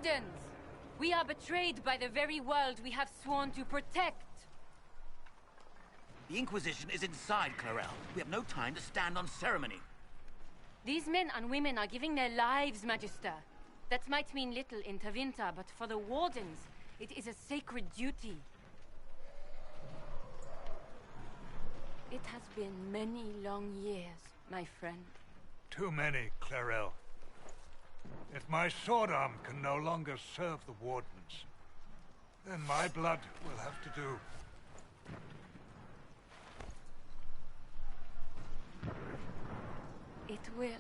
Wardens! We are betrayed by the very world we have sworn to protect. The Inquisition is inside, Clarel. We have no time to stand on ceremony. These men and women are giving their lives, Magister. That might mean little in Tevinter, but for the Wardens, it is a sacred duty. It has been many long years, my friend. Too many, Clarel. If my sword arm can no longer serve the Wardens, then my blood will have to do. It will.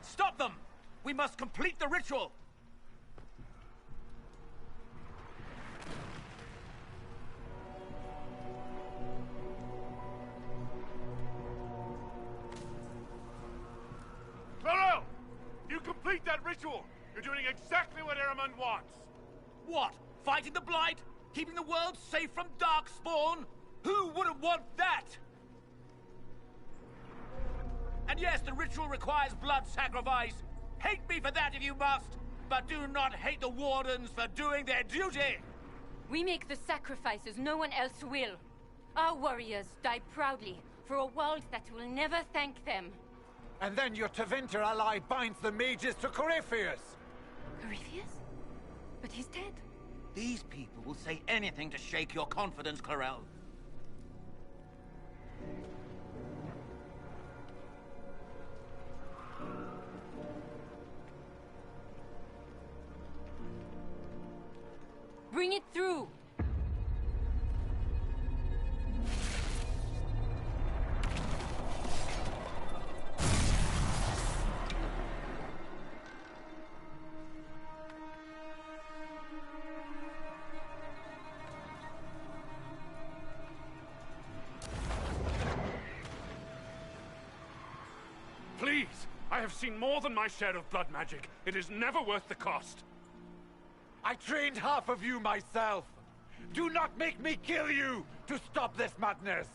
Stop them! We must complete the ritual! Clarel! You complete that ritual! You're doing exactly what Eramund wants! What? Fighting the Blight? Keeping the world safe from Darkspawn? Who wouldn't want that? And yes, the ritual requires blood sacrifice. Hate me for that if you must, but do not hate the Wardens for doing their duty! We make the sacrifices no one else will. Our warriors die proudly for a world that will never thank them. And then your Tevinter ally binds the mages to Corypheus! Corypheus? But he's dead. These people will say anything to shake your confidence, Clarel. Bring it through! Please! I have seen more than my share of blood magic. It is never worth the cost. I trained half of you myself! Do not make me kill you to stop this madness!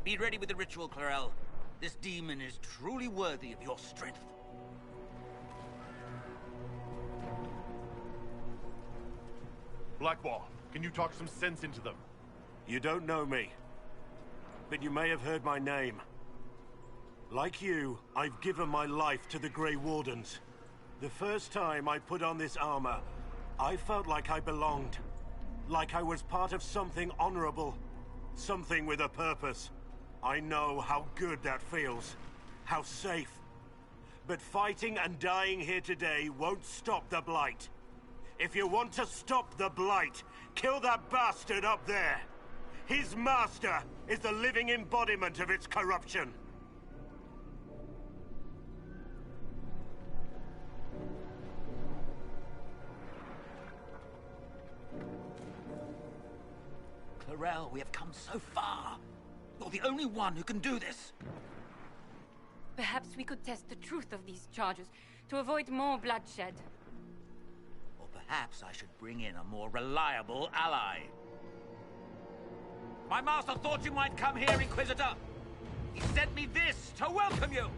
Be ready with the ritual, Clarel. This demon is truly worthy of your strength. Blackwall, can you talk some sense into them? You don't know me, but you may have heard my name. Like you, I've given my life to the Grey Wardens. The first time I put on this armor, I felt like I belonged. Like I was part of something honorable. Something with a purpose. I know how good that feels. How safe. But fighting and dying here today won't stop the Blight. If you want to stop the Blight, kill that bastard up there. His master is the living embodiment of its corruption. Clarel, we have come so far. You're the only one who can do this. Perhaps we could test the truth of these charges to avoid more bloodshed. Or perhaps I should bring in a more reliable ally. My master thought you might come here, Inquisitor. He sent me this to welcome you.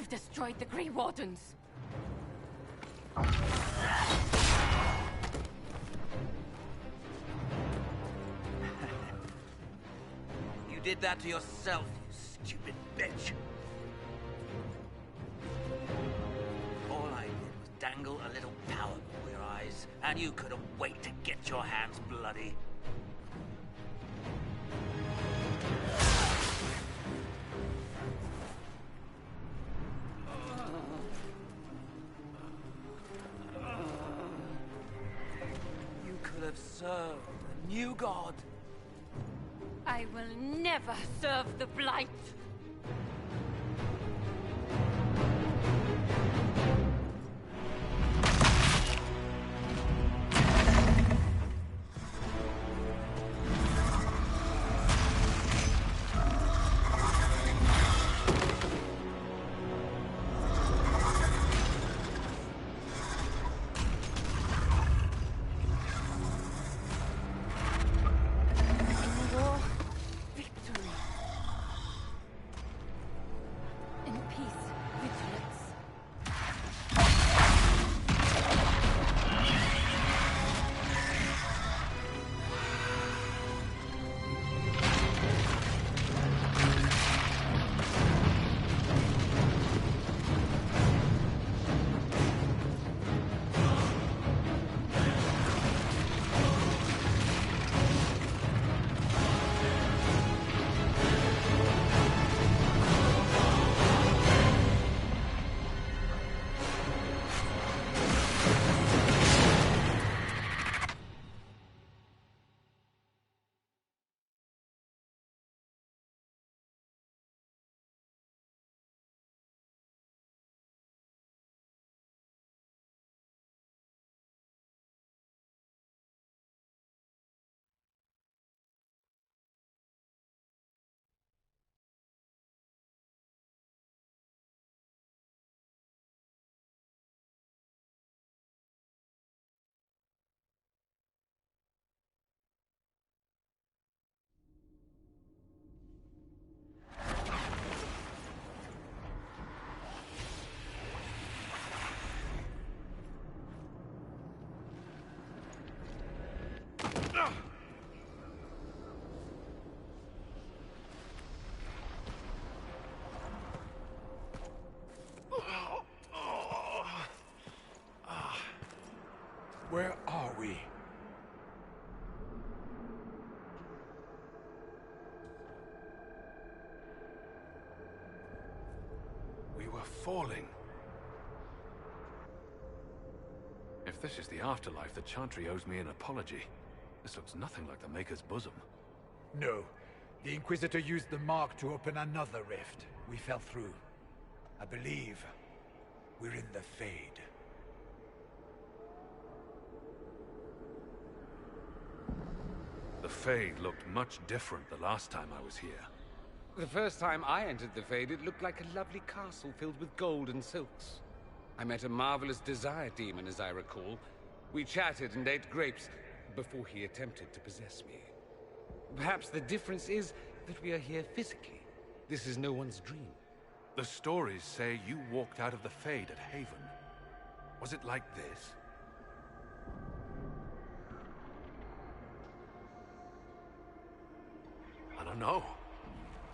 Destroyed the Grey Wardens. You did that to yourself, you stupid bitch. All I did was dangle a little power before your eyes, and you couldn't wait to get your hands bloody. Serve the new god. I will never serve the Blight. Where are we? We were falling. If this is the afterlife, the Chantry owes me an apology. This looks nothing like the Maker's bosom. No. The Inquisitor used the mark to open another rift. We fell through. I believe we're in the Fade. The Fade looked much different the last time I was here. The first time I entered the Fade, it looked like a lovely castle filled with gold and silks. I met a marvelous desire demon, as I recall. We chatted and ate grapes before he attempted to possess me. Perhaps the difference is that we are here physically. This is no one's dream. The stories say you walked out of the Fade at Haven. Was it like this? I don't know.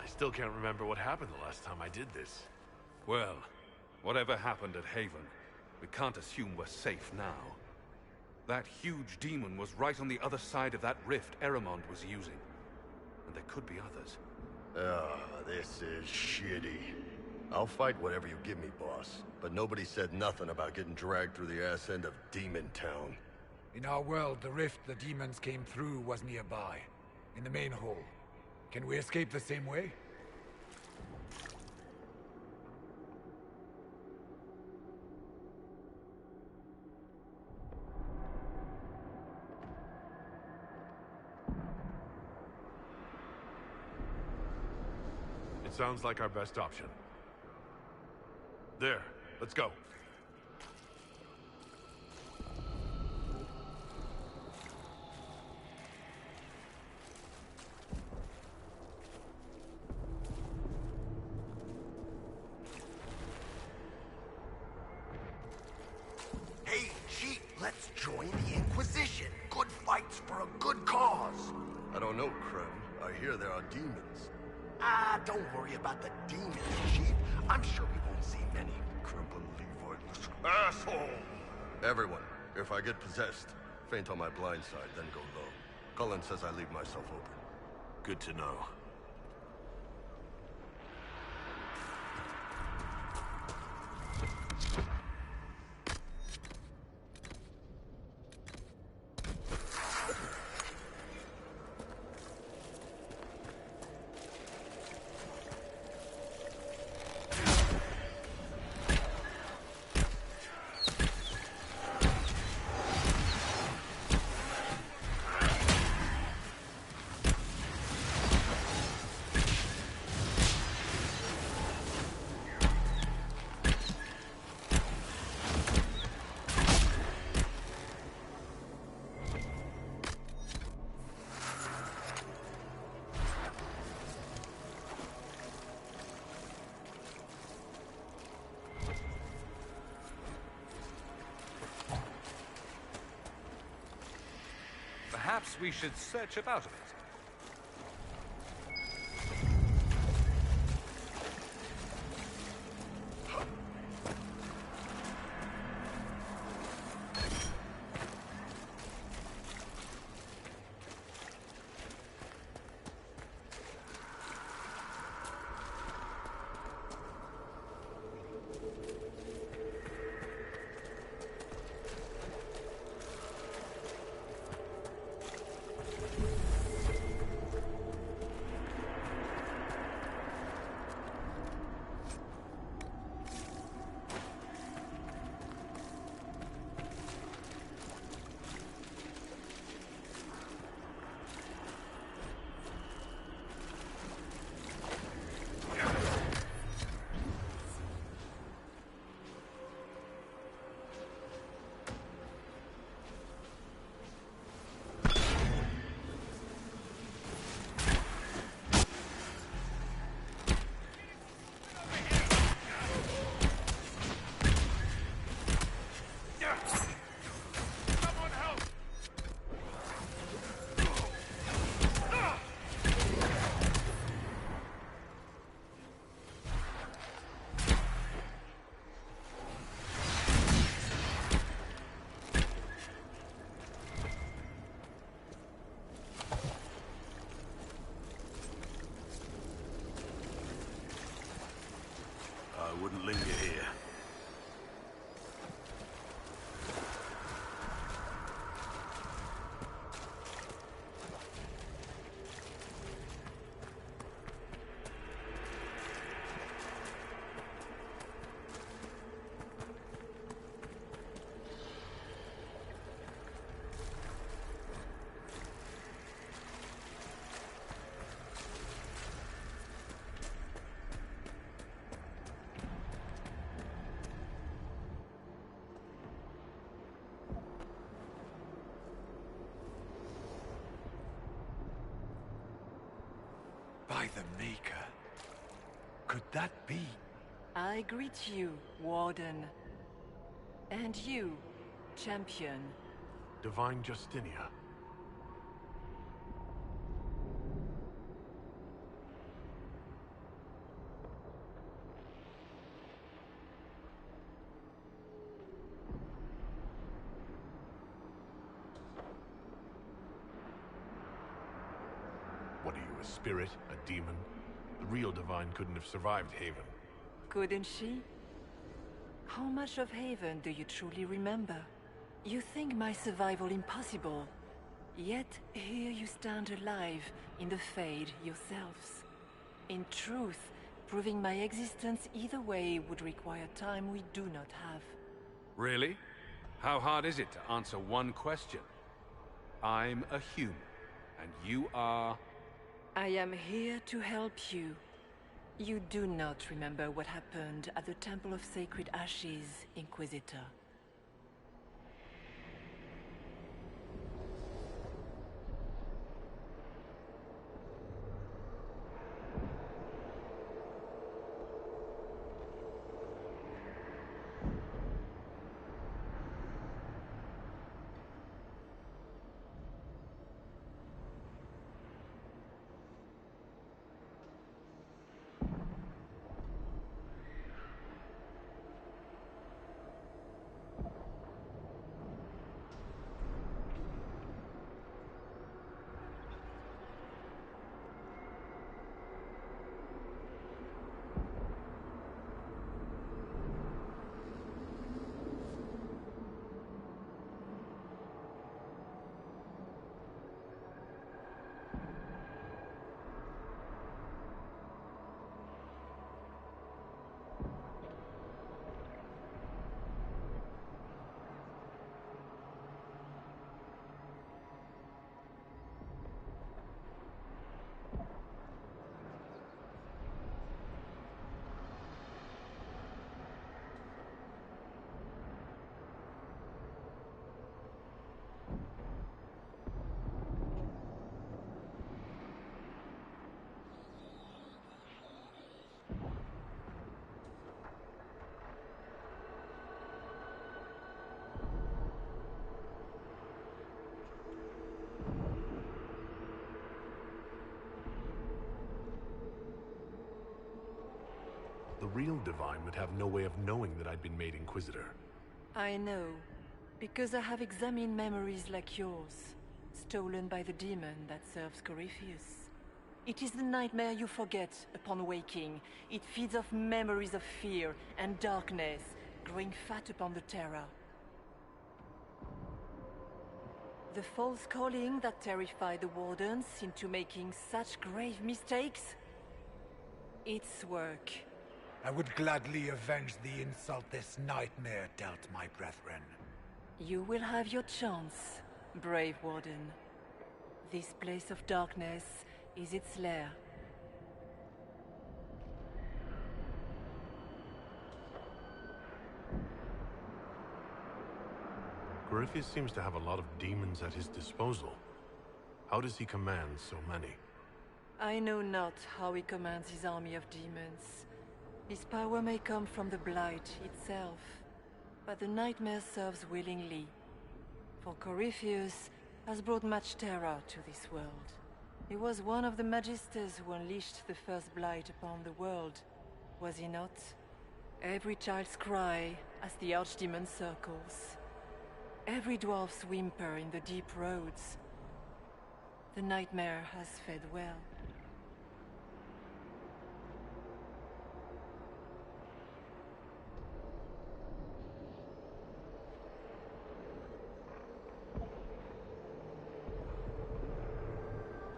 I still can't remember what happened the last time I did this. Well, whatever happened at Haven, we can't assume we're safe now. That huge demon was right on the other side of that rift Eramond was using. And there could be others. This is shitty. I'll fight whatever you give me, boss. But nobody said nothing about getting dragged through the ass end of Demon Town. In our world, the rift the demons came through was nearby. In the main hall. Can we escape the same way? It sounds like our best option. There, let's go. Hey, Chief, let's join the Inquisition. Good fights for a good cause. I don't know, Krem. I hear there are demons. Don't worry about the demons, Chief. I'm sure we won't see many. Crumple Levoidless asshole! Everyone, if I get possessed, faint on my blind side, then go low. Cullen says I leave myself open. Good to know. Perhaps we should search about a bit. by the Maker. Could that be? I greet you, Warden. And you, Champion. Divine Justinia. What are you, a spirit? A demon? The real Divine couldn't have survived Haven. Couldn't she? How much of Haven do you truly remember? You think my survival impossible, yet here you stand alive in the Fade yourselves. In truth, proving my existence either way would require time we do not have. Really? How hard is it to answer one question? I'm a human, and you are... I am here to help you. You do not remember what happened at the Temple of Sacred Ashes, Inquisitor. The real Divine would have no way of knowing that I'd been made Inquisitor. I know, because I have examined memories like yours, stolen by the demon that serves Corypheus. It is the nightmare you forget upon waking. It feeds off memories of fear and darkness, growing fat upon the terror. The false calling that terrified the Wardens into making such grave mistakes? Its work. I would gladly avenge the insult this nightmare dealt my brethren. You will have your chance, brave Warden. This place of darkness is its lair. Corypheus seems to have a lot of demons at his disposal. How does he command so many? I know not how he commands his army of demons. His power may come from the Blight itself, but the nightmare serves willingly. For Corypheus has brought much terror to this world. He was one of the Magisters who unleashed the first Blight upon the world, was he not? Every child's cry as the Archdemon circles. Every dwarf's whimper in the deep roads. The nightmare has fed well.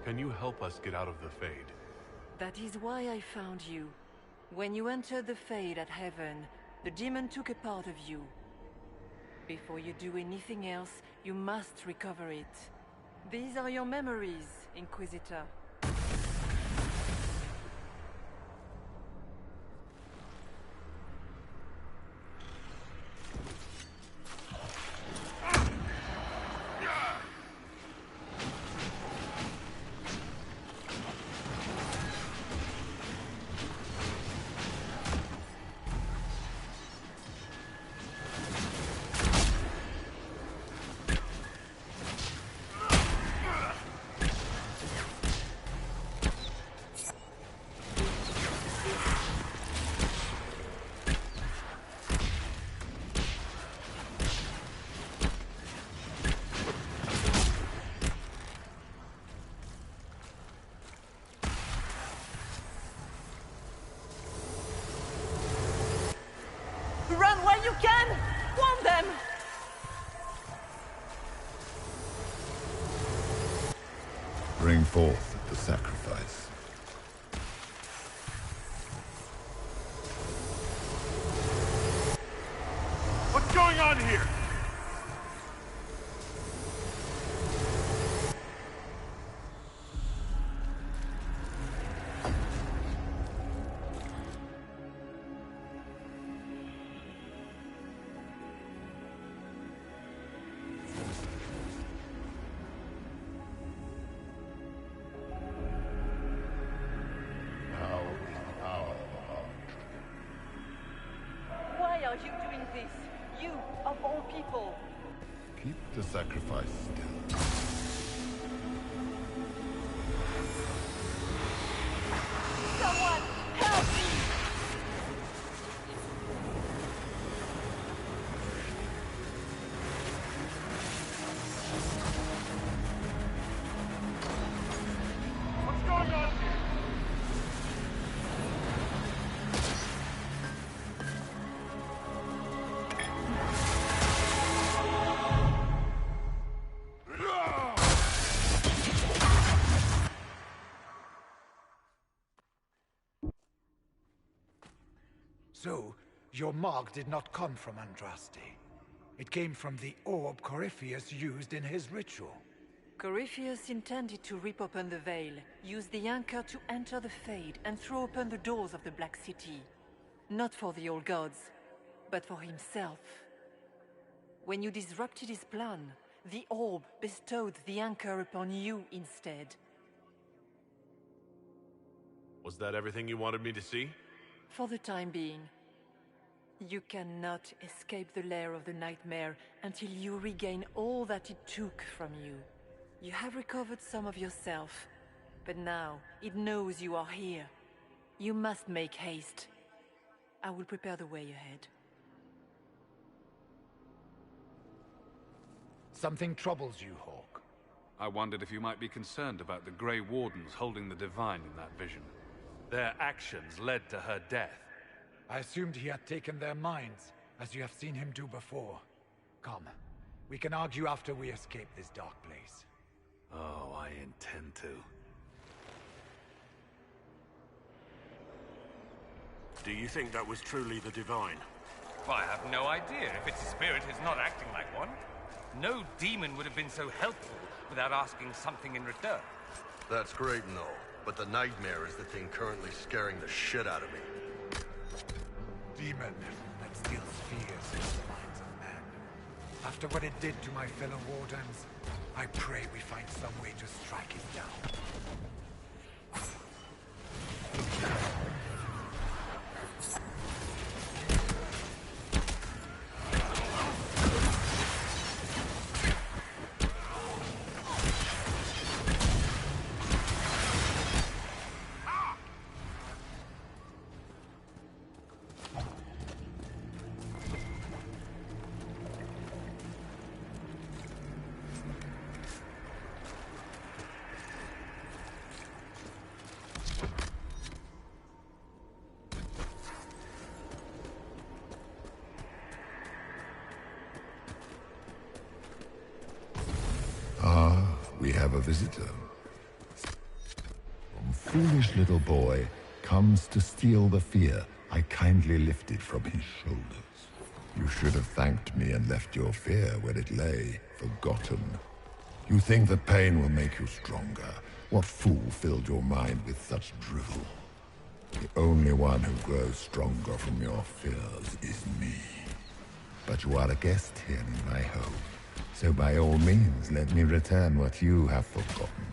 Can you help us get out of the Fade? That is why I found you. When you entered the Fade at Heaven, the demon took a part of you. Before you do anything else, you must recover it. These are your memories, Inquisitor. forth at the sacrifice. What's going on here? Why are you doing this? You, of all people! Keep the sacrifice still. Someone, help me! What's going on here? So, your mark did not come from Andraste. It came from the orb Corypheus used in his ritual. Corypheus intended to rip open the veil, use the anchor to enter the Fade, and throw open the doors of the Black City. Not for the old gods, but for himself. When you disrupted his plan, the orb bestowed the anchor upon you instead. Was that everything you wanted me to see? For the time being. You cannot escape the lair of the nightmare until you regain all that it took from you. You have recovered some of yourself, but now it knows you are here. You must make haste. I will prepare the way ahead. Something troubles you, Hawk. I wondered if you might be concerned about the Grey Wardens holding the Divine in that vision. Their actions led to her death. I assumed he had taken their minds, as you have seen him do before. Come, we can argue after we escape this dark place. Oh, I intend to. Do you think that was truly the Divine? I have no idea. If its spirit is not acting like one, no demon would have been so helpful without asking something in return. That's great and all, but the nightmare is the thing currently scaring the shit out of me. Demon that steals fears in the minds of men. After what it did to my fellow Wardens, I pray we find some way to strike it down. We have a visitor. From foolish little boy comes to steal the fear I kindly lifted from his shoulders. You should have thanked me and left your fear where it lay, forgotten. You think that pain will make you stronger. What fool filled your mind with such drivel? The only one who grows stronger from your fears is me. But you are a guest here in my home. So by all means, let me return what you have forgotten.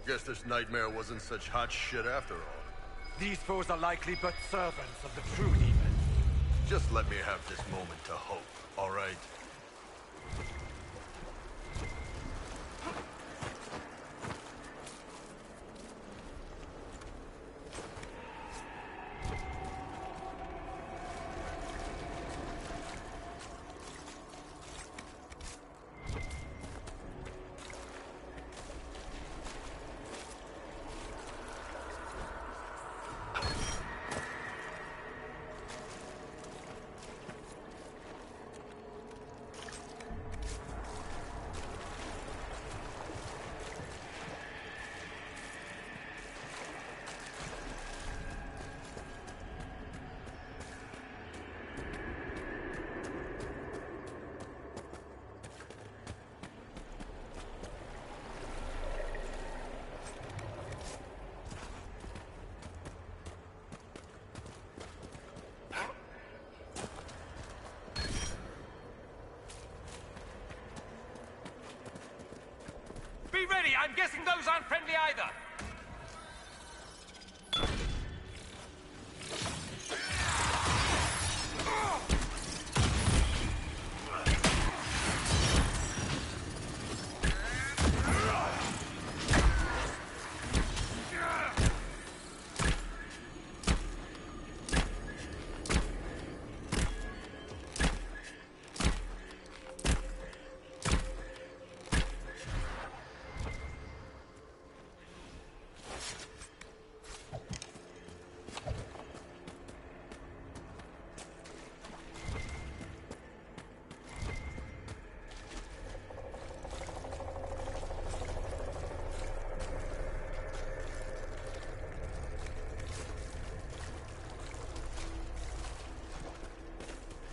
Guess this nightmare wasn't such hot shit after all. These foes are likely but servants of the true demon. Just let me have this moment to hope, all right? I'm guessing those aren't friendly either.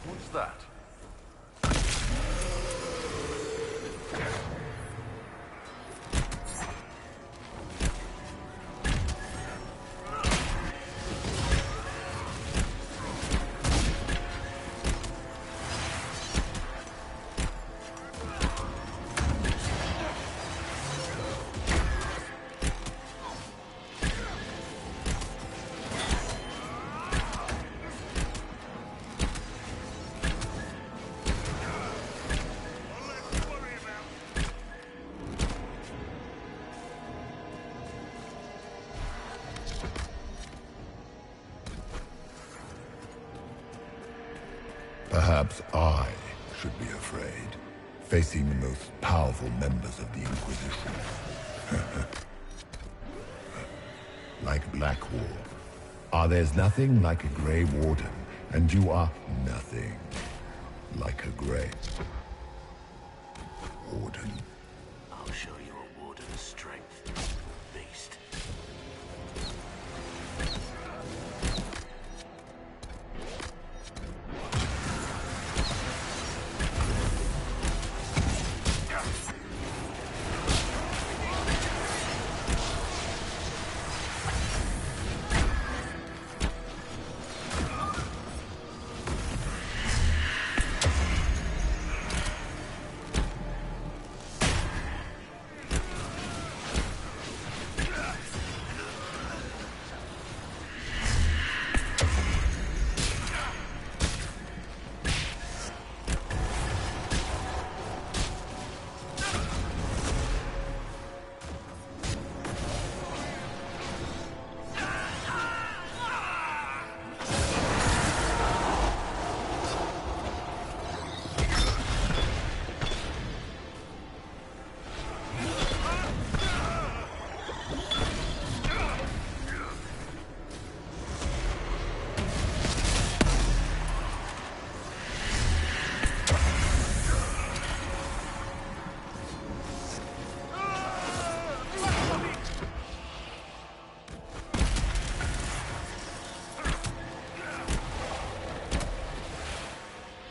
What's that? Perhaps I should be afraid, facing the most powerful members of the Inquisition. Like Blackwater. There's nothing like a Grey Warden, and you are nothing like a Grey Warden. I'll show you a warden's strength, beast.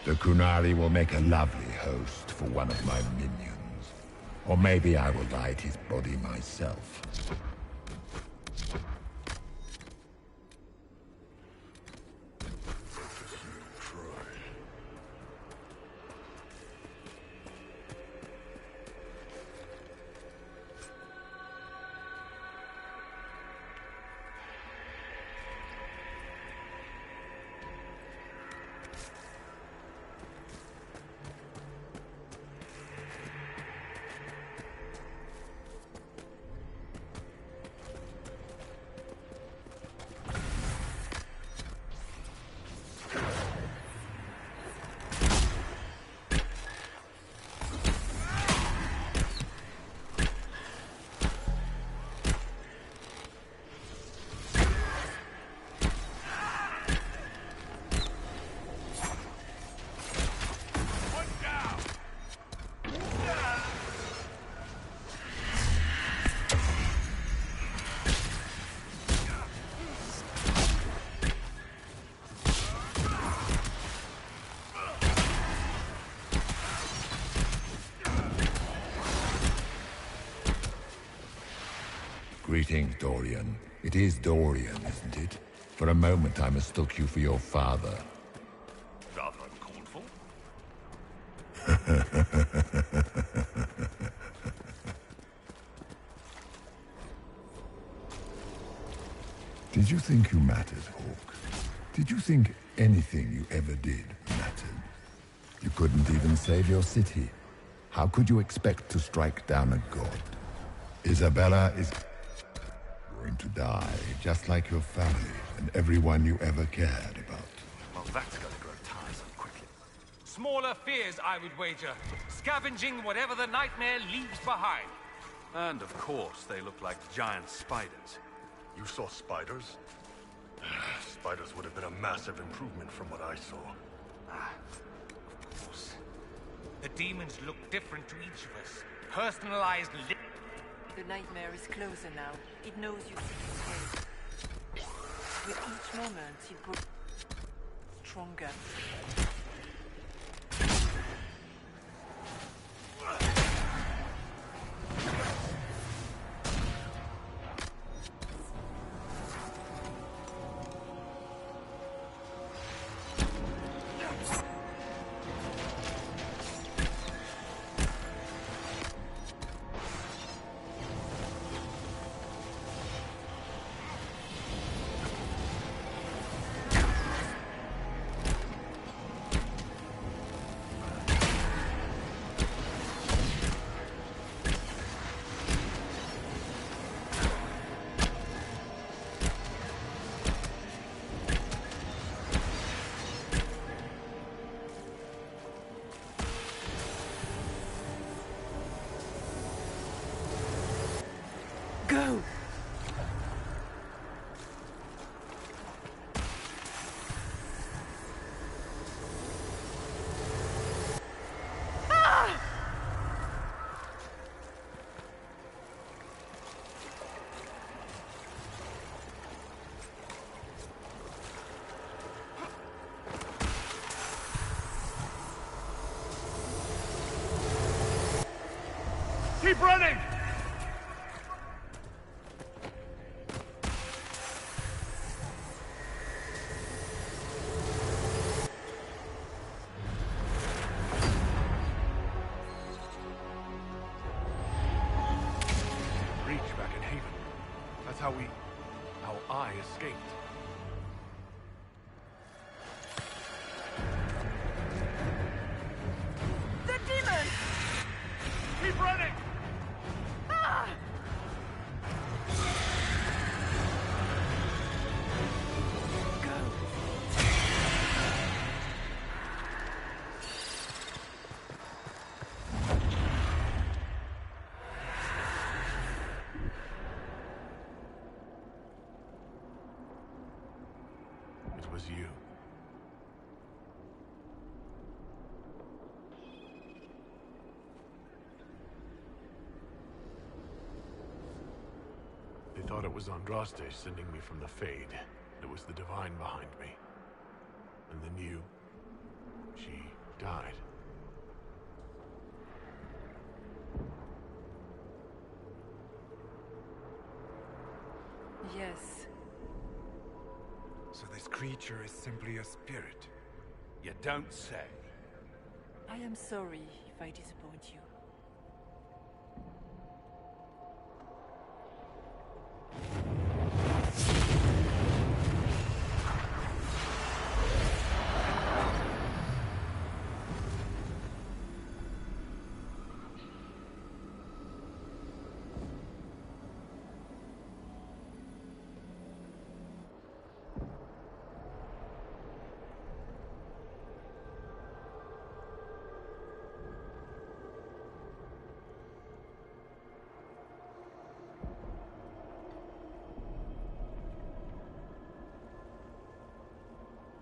The Kunari will make a lovely host for one of my minions. Or maybe I will light his body myself. Greetings, Dorian. It is Dorian, isn't it? For a moment I mistook you for your father. Rather uncalled for. Did you think you mattered, Hawk? Did you think anything you ever did mattered? You couldn't even save your city. How could you expect to strike down a god? Isabella is going to die, just like your family and everyone you ever cared about. Well, that's gonna grow tiresome quickly. Smaller fears, I would wager. Scavenging whatever the nightmare leaves behind. And of course, they look like giant spiders. You saw spiders? Spiders would have been a massive improvement from what I saw. Of course. The demons look different to each of us. Personalized The nightmare is closer now. It knows you seek escape. With each moment, it grows stronger. Go! Keep running! Breach back in Haven. That's how I escaped. The demon! Keep running! Ah! It was you. They thought it was Andraste sending me from the Fade. It was the Divine behind me. And then you... she died. Yes. So this creature is simply a spirit. You don't say. I am sorry if I disappoint you.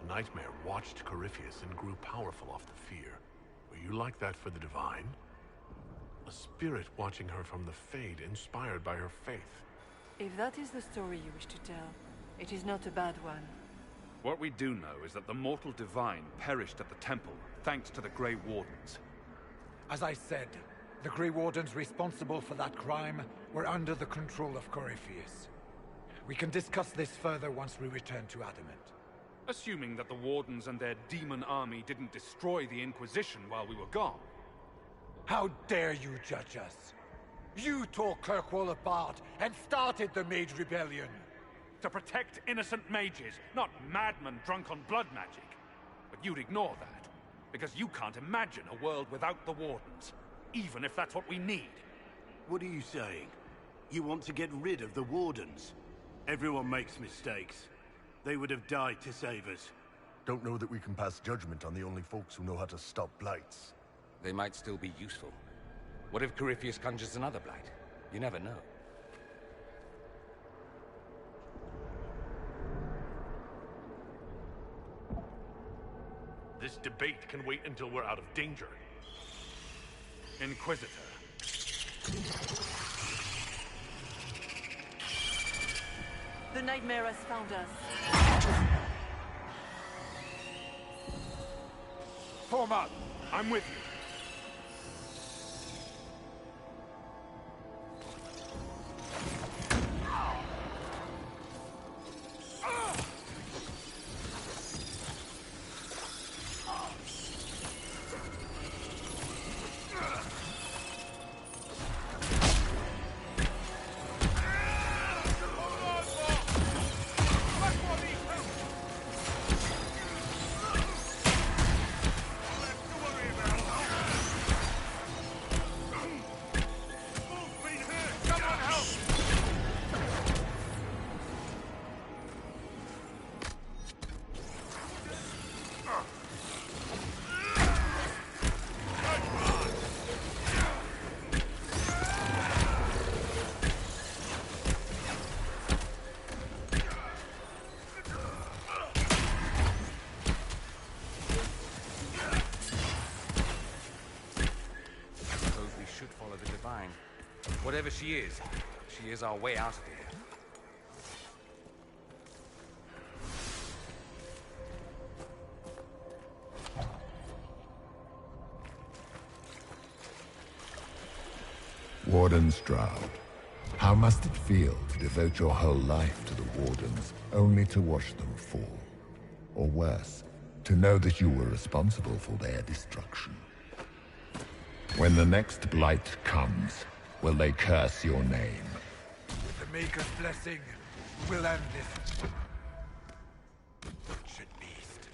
The Nightmare watched Corypheus and grew powerful off the fear. Were you like that for the Divine? A spirit watching her from the Fade, inspired by her faith. If that is the story you wish to tell, it is not a bad one. What we do know is that the mortal Divine perished at the temple, thanks to the Grey Wardens. As I said, the Grey Wardens responsible for that crime were under the control of Corypheus. We can discuss this further once we return to Adamant. Assuming that the Wardens and their demon army didn't destroy the Inquisition while we were gone. How dare you judge us? You tore Kirkwall apart and started the Mage Rebellion. to protect innocent mages, not madmen drunk on blood magic. But you'd ignore that, because you can't imagine a world without the Wardens, even if that's what we need. What are you saying? You want to get rid of the Wardens? Everyone makes mistakes. They would have died to save us. Don't know that we can pass judgment on the only folks who know how to stop blights. They might still be useful. What if Corypheus conjures another blight? You never know. This debate can wait until we're out of danger. Inquisitor. The nightmare has found us. Form up. I'm with you. Whatever she is our way out of here. Warden Stroud, how must it feel to devote your whole life to the Wardens, only to watch them fall? Or worse, to know that you were responsible for their destruction? When the next blight comes, will they curse your name? With the Maker's blessing, we'll end this. Butchered beast.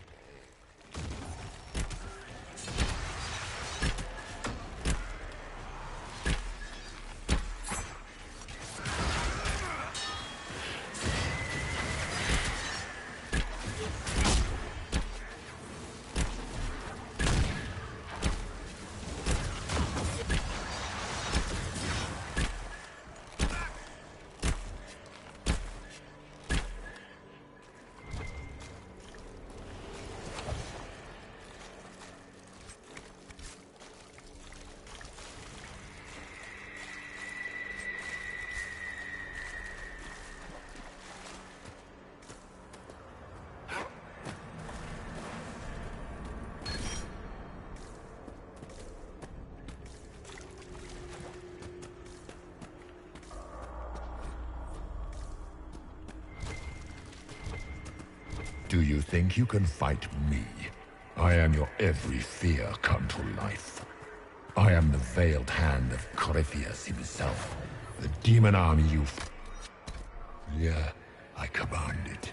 Do you think you can fight me? I am your every fear come to life. I am the veiled hand of Corypheus himself. The demon army Yeah, I command it.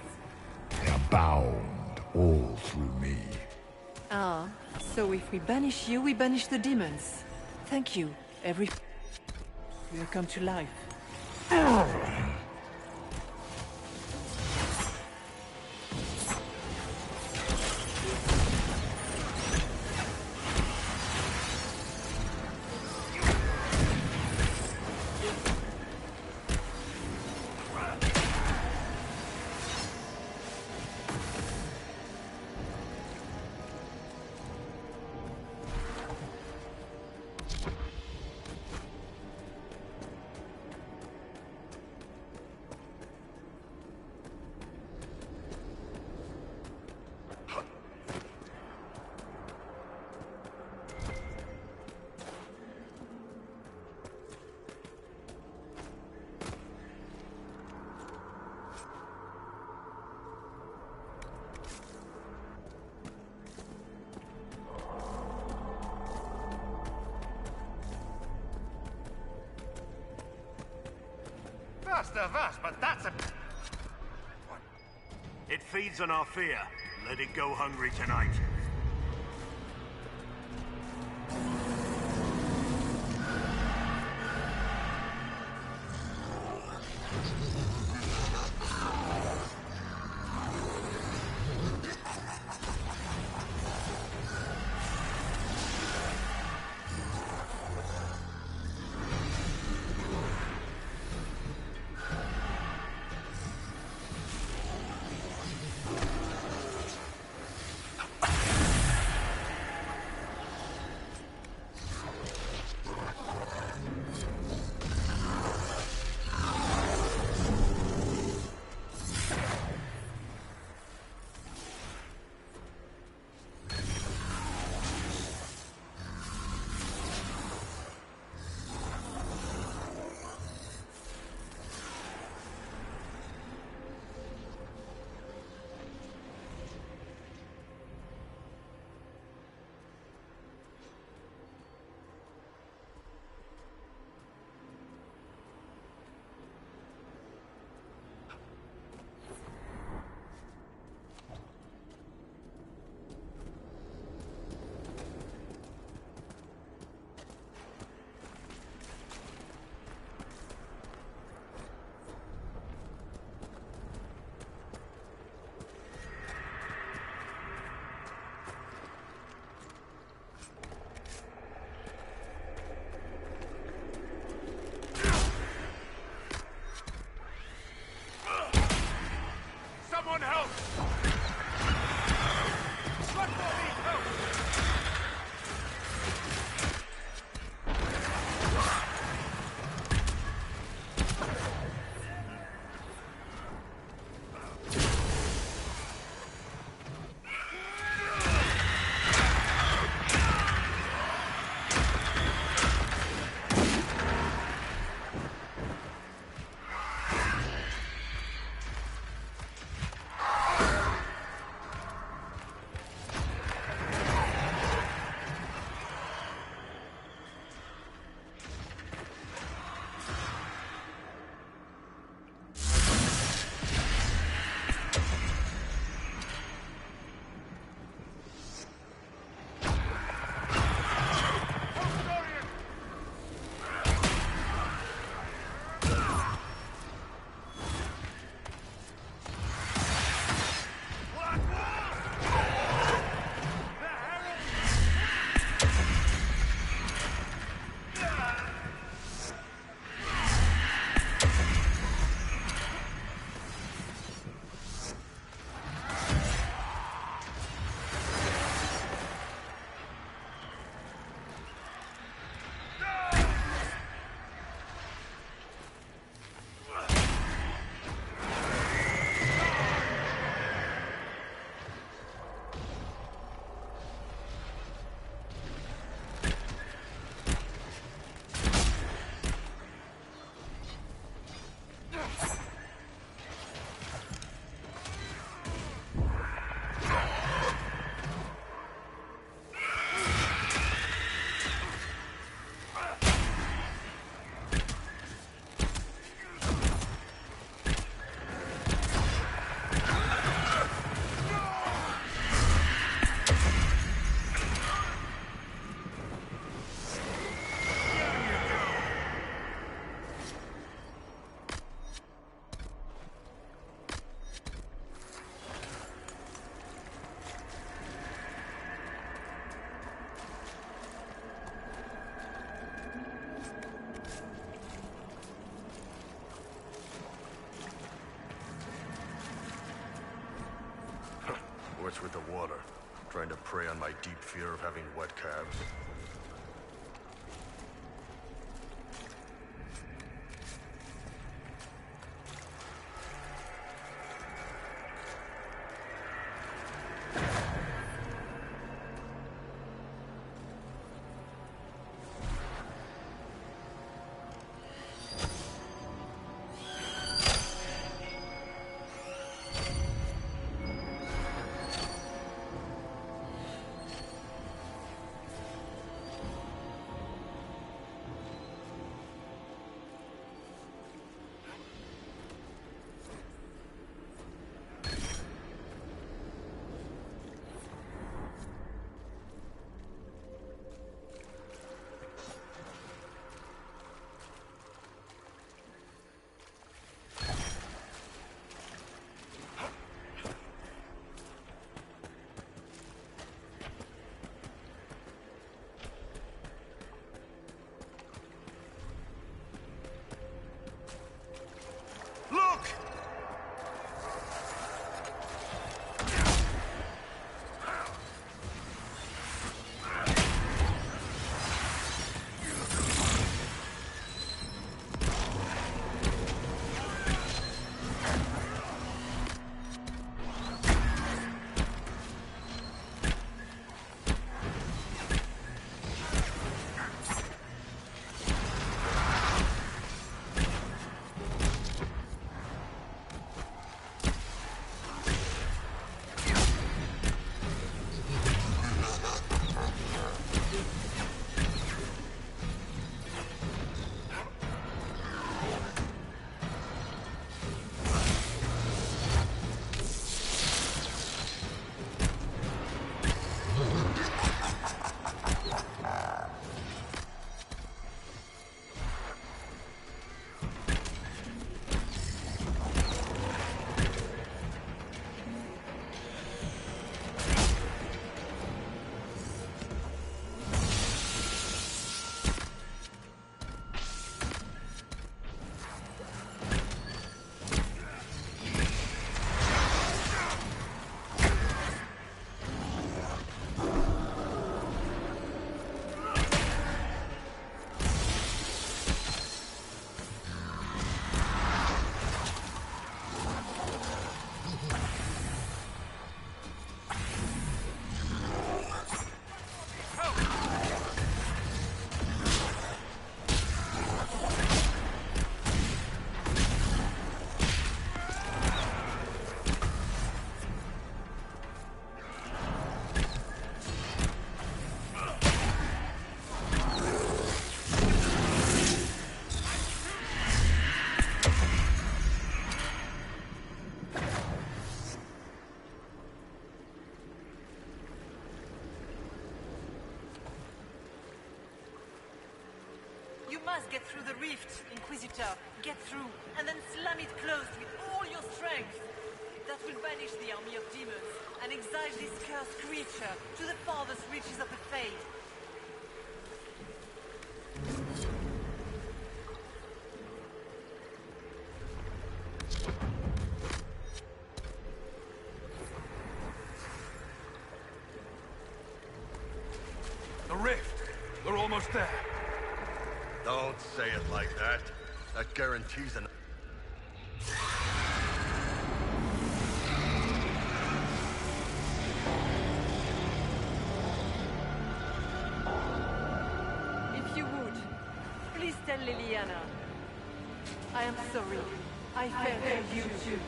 They are bound all through me. Ah, so if we banish you, we banish the demons. Thank you, every... You have come to life. Vast of us, but that's a... It feeds on our fear. Let it go hungry tonight. Someone help! What will be help? What's with the water? Trying to prey on my deep fear of having wet calves? must get through the rift, Inquisitor. Get through, and then slam it closed with all your strength. That will banish the army of demons, and exile this cursed creature to the farthest reaches of the Fade. The rift! We're almost there. Don't say it like that. That guarantees an... If you would, please tell Liliana. I am sorry. I failed to you too.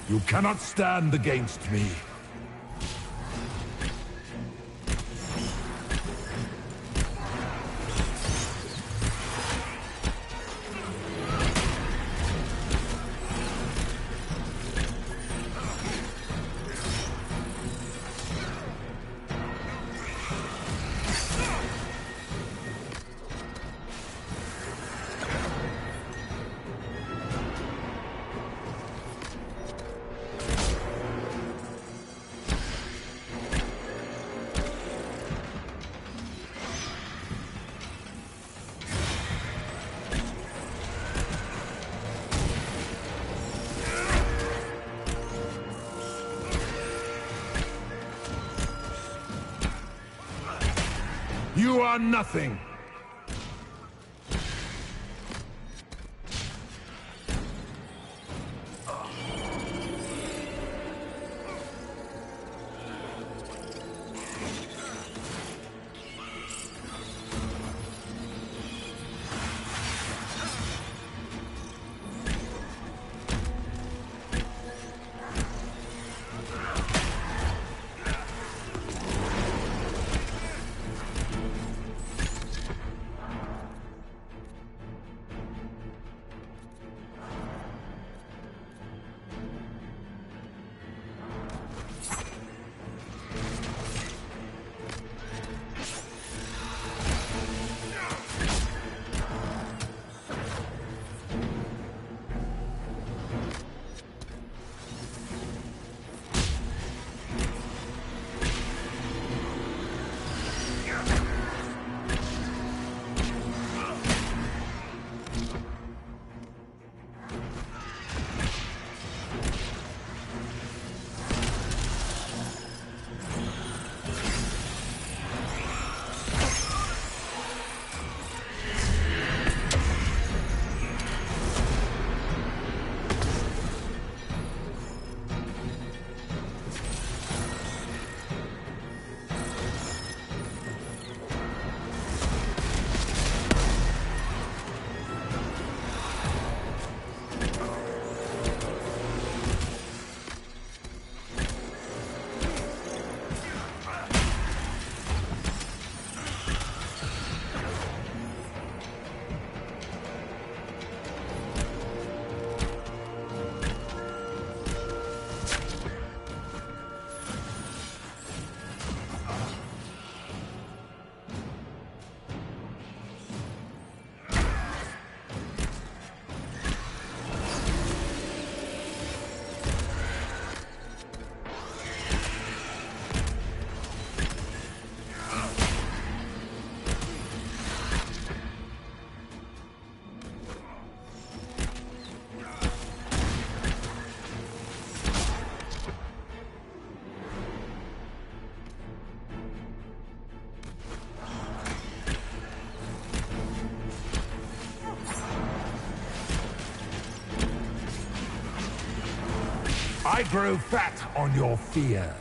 You cannot stand against me. You are nothing. I grow fat on your fear.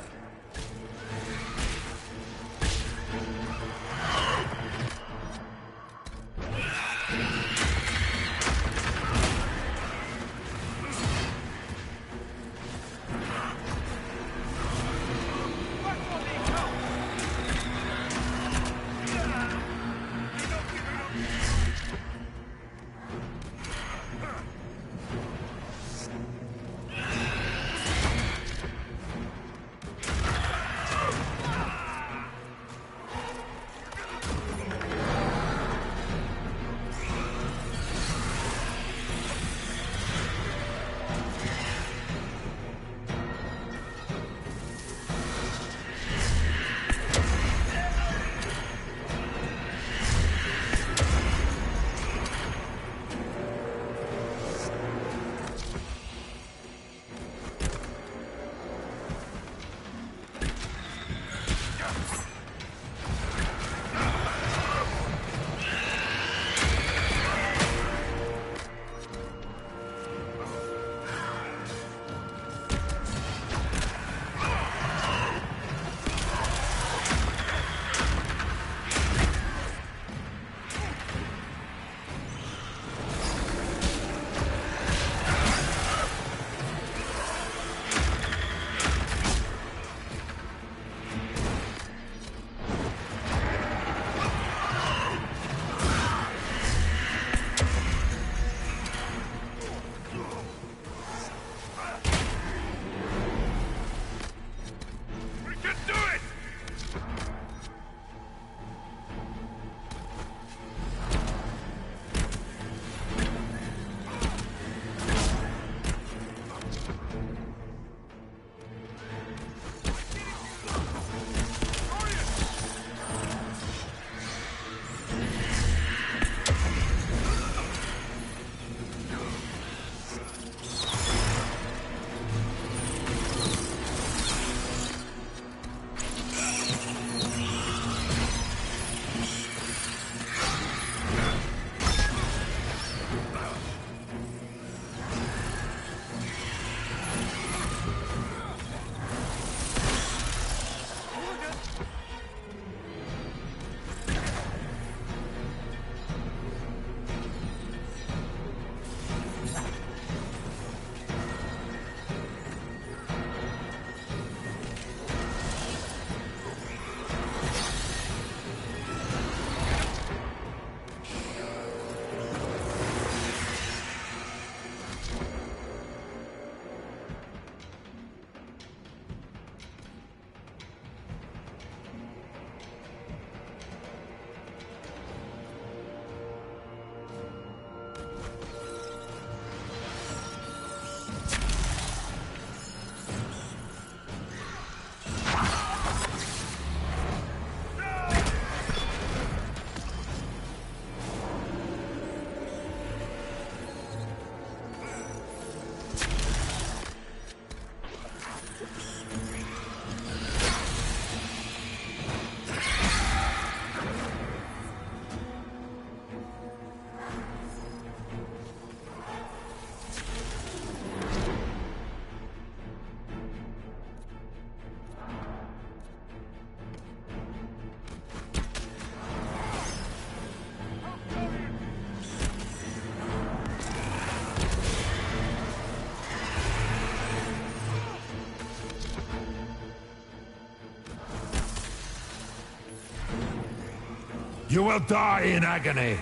You will die in agony!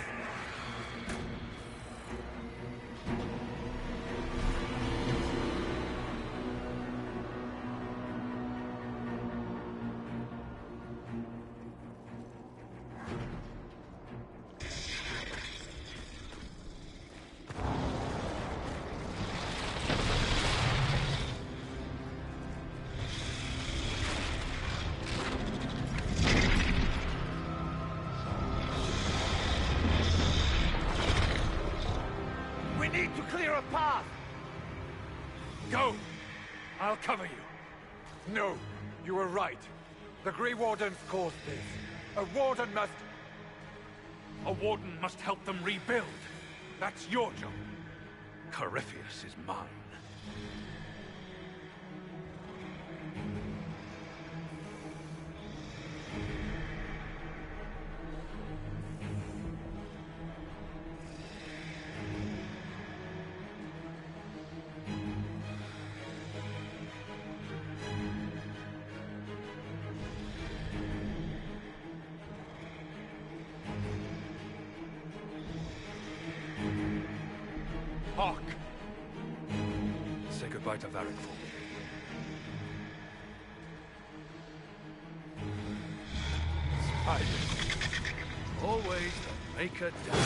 Need to clear a path! Go! I'll cover you. No, you were right. The Grey Wardens caused this. A warden must... A warden must help them rebuild. That's your job. Corypheus is mine. Hawk! Say goodbye to Varric for me. Spider. Always the maker down.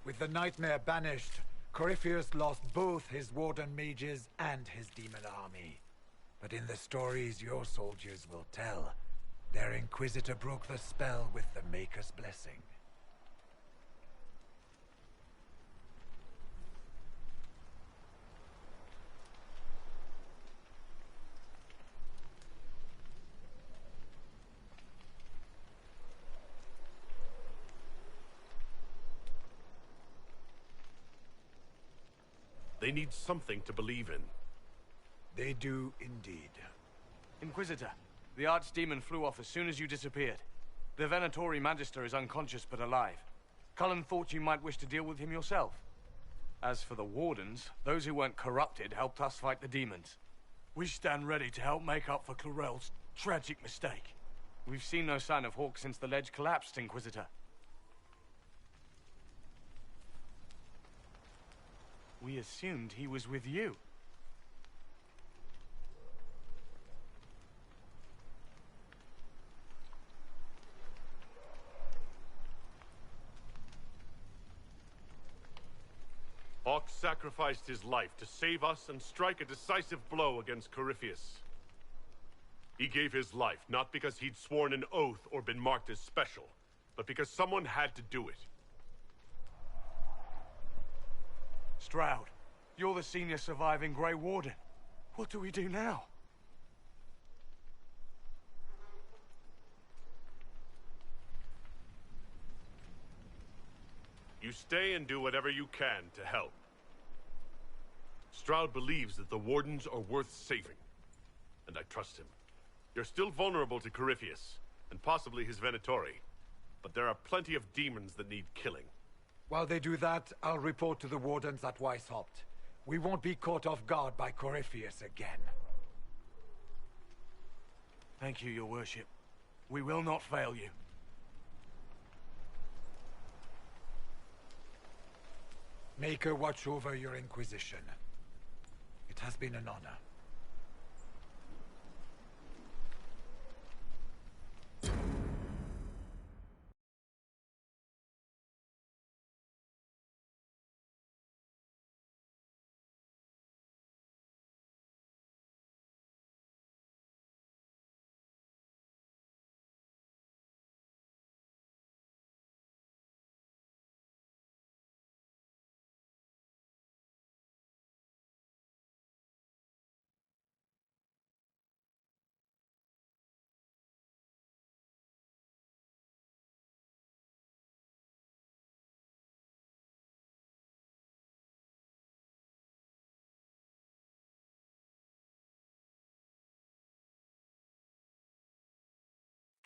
With the Nightmare banished, Corypheus lost both his Warden mages and his demon army. But in the stories your soldiers will tell, their Inquisitor broke the spell with the Maker's blessing. They need something to believe in. They do indeed. Inquisitor, the Archdemon flew off as soon as you disappeared. The Venatori Magister is unconscious but alive. Cullen thought you might wish to deal with him yourself. As for the Wardens, those who weren't corrupted helped us fight the demons. We stand ready to help make up for Clarel's tragic mistake. We've seen no sign of Hawk since the ledge collapsed, Inquisitor. We assumed he was with you. Hawk sacrificed his life to save us and strike a decisive blow against Corypheus. He gave his life not because he'd sworn an oath or been marked as special, but because someone had to do it. Stroud, you're the senior surviving Grey Warden. What do we do now? You stay and do whatever you can to help. Stroud believes that the Wardens are worth saving, and I trust him. You're still vulnerable to Corypheus, and possibly his Venatori. But there are plenty of demons that need killing. While they do that, I'll report to the Wardens at Weishaupt. We won't be caught off guard by Corypheus again. Thank you, your worship. We will not fail you. Make her watch over your Inquisition. It has been an honor.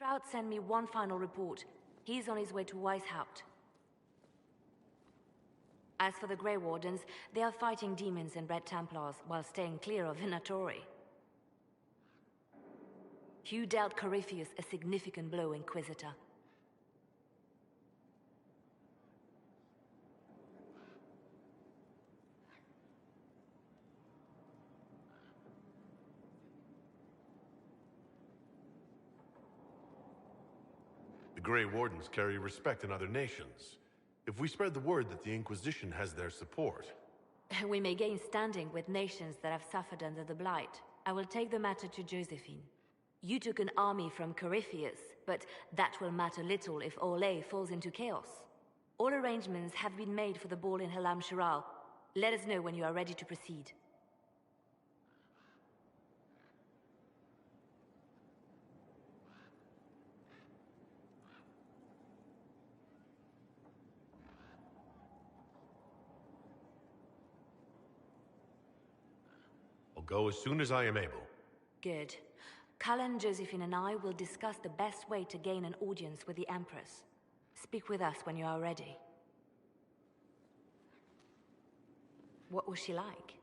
Stroud sent me one final report. He's on his way to Weishaupt. As for the Grey Wardens, they are fighting demons and Red Templars while staying clear of Venatori. You dealt Corypheus a significant blow, Inquisitor. The Grey Wardens carry respect in other nations. If we spread the word that the Inquisition has their support... We may gain standing with nations that have suffered under the Blight. I will take the matter to Josephine. You took an army from Corypheus, but that will matter little if Orlais falls into chaos. All arrangements have been made for the ball in Halam Shiral. Let us know when you are ready to proceed. I'll go as soon as I am able. Good. Cullen, Josephine and I will discuss the best way to gain an audience with the Empress. Speak with us when you are ready. What was she like?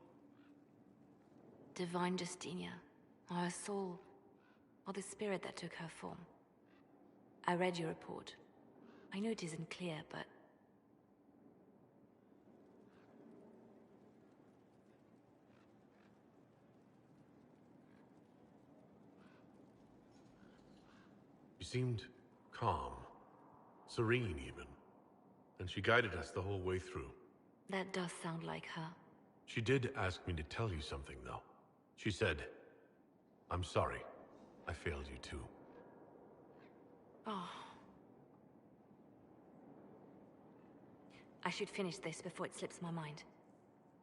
Divine Justinia, or her soul, or the spirit that took her form. I read your report. I know it isn't clear, but... She seemed calm, serene even, and she guided us the whole way through. That does sound like her. She did ask me to tell you something, though. She said, "I'm sorry. I failed you too." Oh. I should finish this before it slips my mind.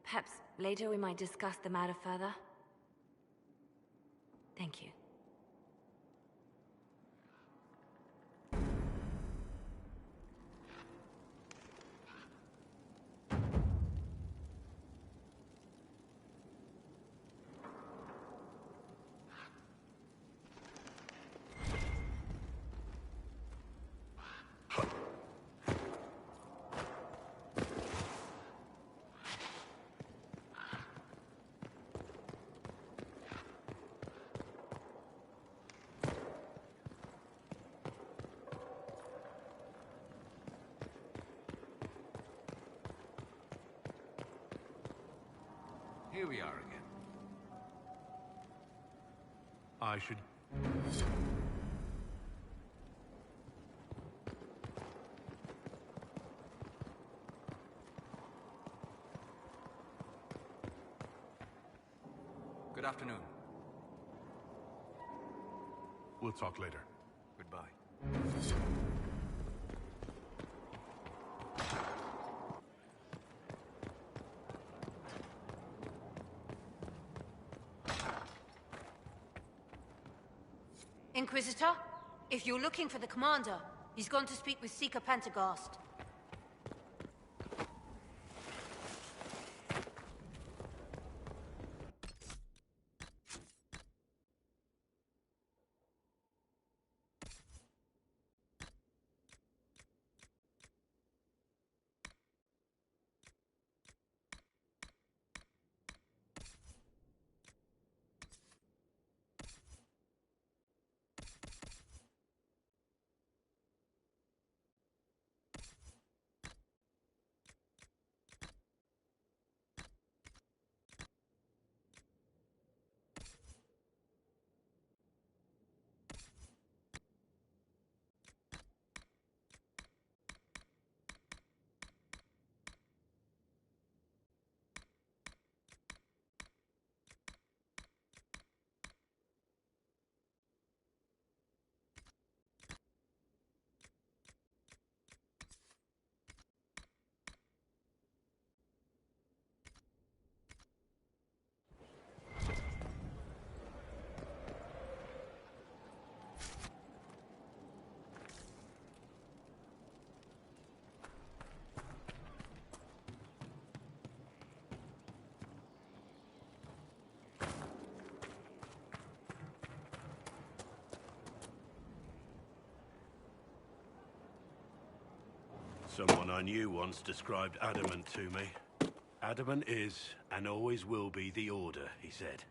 Perhaps later we might discuss the matter further. Thank you. Here we are again. I should... Good afternoon. We'll talk later. Goodbye. Inquisitor, if you're looking for the commander, he's gone to speak with Seeker Pentecost. Someone I knew once described Adamant to me. Adamant is, and always will be, the Order, he said.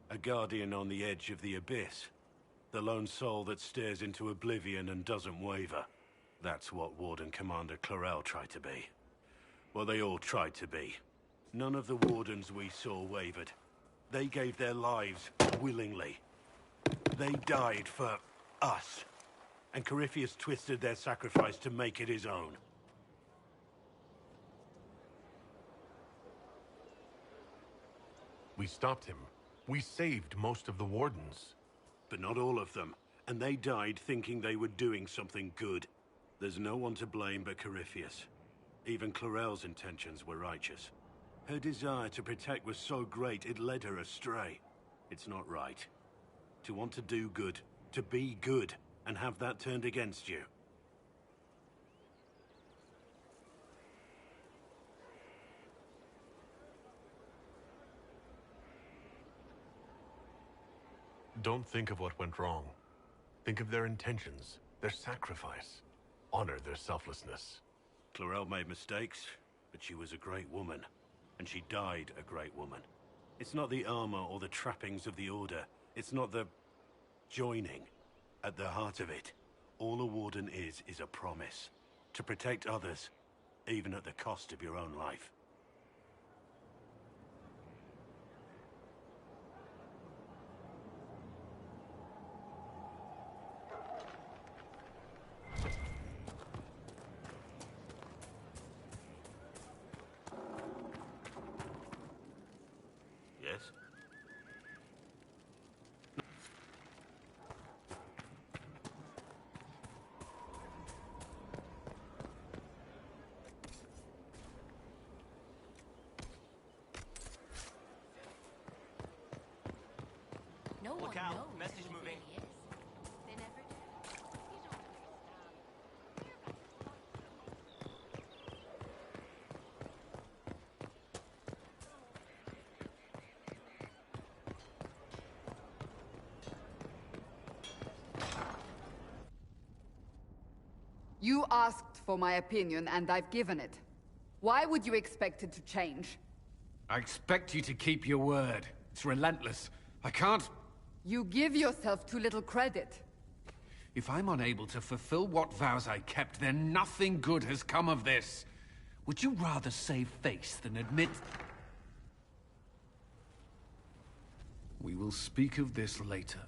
A guardian on the edge of the abyss. The lone soul that stares into oblivion and doesn't waver. That's what Warden Commander Clarel tried to be. Well, they all tried to be. None of the Wardens we saw wavered. They gave their lives willingly. They died for us. And Corypheus twisted their sacrifice to make it his own. We stopped him. We saved most of the Wardens. But not all of them. And they died thinking they were doing something good. There's no one to blame but Corypheus. Even Clarel's intentions were righteous. Her desire to protect was so great it led her astray. It's not right. To want to do good, to be good, and have that turned against you. Don't think of what went wrong. Think of their intentions, their sacrifice. Honor their selflessness. Clarel made mistakes, but she was a great woman. And she died a great woman. It's not the armor or the trappings of the Order. It's not the joining. At the heart of it, all a Warden is a promise. To protect others, even at the cost of your own life. Yes? No Look one out. knows Message who he moving. really is. They never do. You don't understand. You asked for my opinion, and I've given it. Why would you expect it to change? I expect you to keep your word. It's relentless. I can't... You give yourself too little credit. If I'm unable to fulfill what vows I kept, then nothing good has come of this. Would you rather save face than admit... We will speak of this later.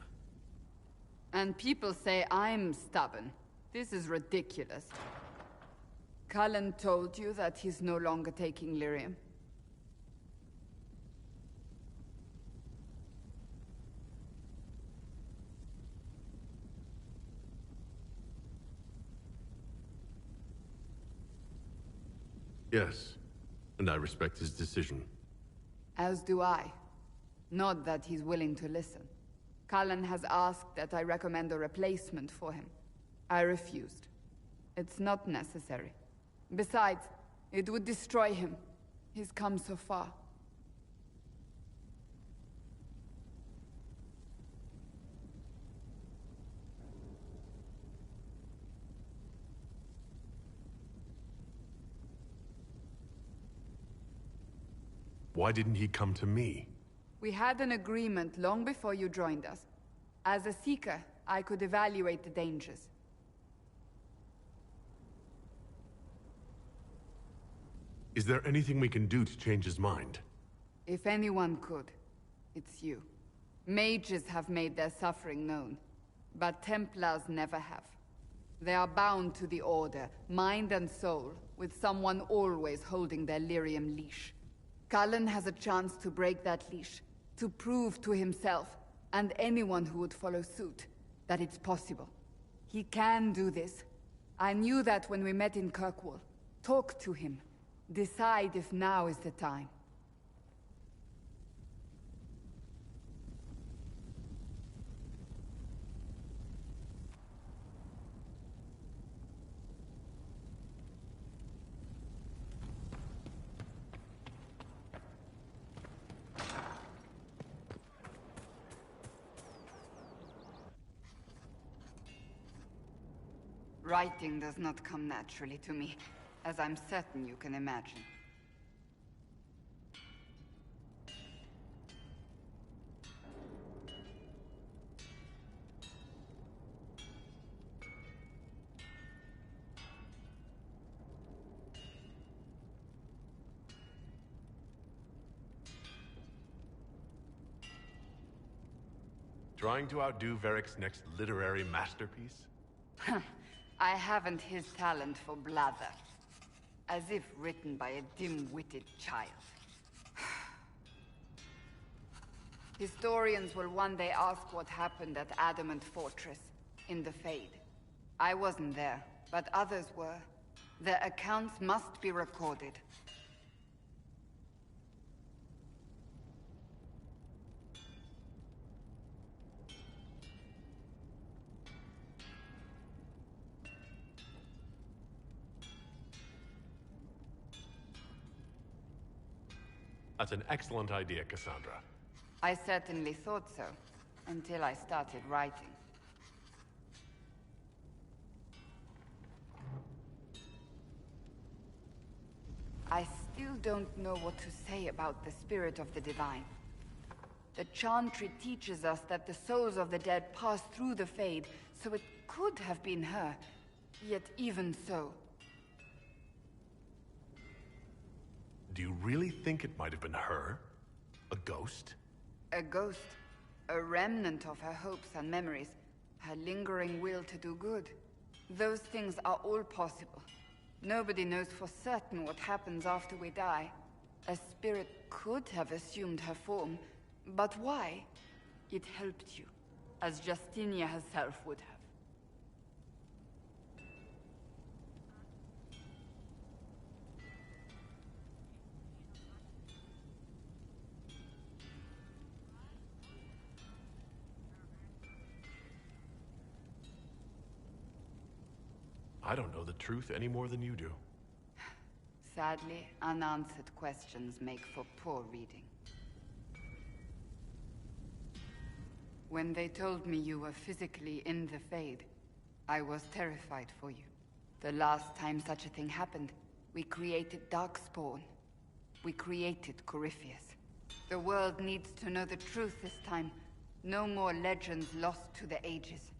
And people say I'm stubborn. This is ridiculous. Cullen told you that he's no longer taking lyrium. Yes, and I respect his decision. As do I. Not that he's willing to listen. Cullen has asked that I recommend a replacement for him. I refused. It's not necessary. Besides, it would destroy him. He's come so far. Why didn't he come to me? We had an agreement long before you joined us. As a Seeker, I could evaluate the dangers. Is there anything we can do to change his mind? If anyone could, it's you. Mages have made their suffering known, but Templars never have. They are bound to the Order, mind and soul, with someone always holding their lyrium leash. Cullen has a chance to break that leash, to prove to himself, and anyone who would follow suit, that it's possible. He can do this. I knew that when we met in Kirkwall. Talk to him. Decide if now is the time. Writing does not come naturally to me. as I'm certain you can imagine. Trying to outdo Varric's next literary masterpiece? I haven't his talent for blather. As if written by a dim-witted child. Historians will one day ask what happened at Adamant Fortress, in the Fade. I wasn't there, but others were. Their accounts must be recorded. That's an excellent idea, Cassandra. I certainly thought so, until I started writing. I still don't know what to say about the spirit of the divine. The Chantry teaches us that the souls of the dead pass through the Fade, so it could have been her. Yet even so... Do you really think it might have been her? A ghost? A ghost. A remnant of her hopes and memories. Her lingering will to do good. Those things are all possible. Nobody knows for certain what happens after we die. A spirit could have assumed her form, but why? It helped you, as Justinia herself would have. I don't know the truth any more than you do. Sadly, unanswered questions make for poor reading. When they told me you were physically in the Fade, I was terrified for you. The last time such a thing happened, we created Darkspawn. We created Corypheus. The world needs to know the truth this time. No more legends lost to the ages.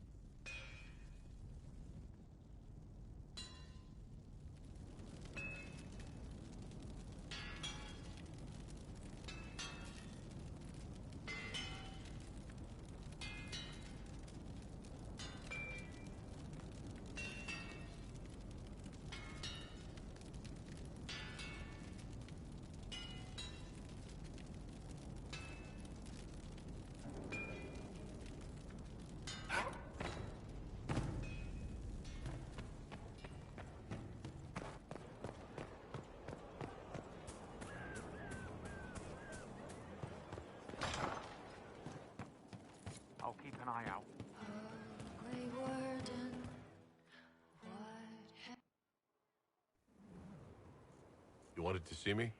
I'll keep an eye out. You wanted to see me?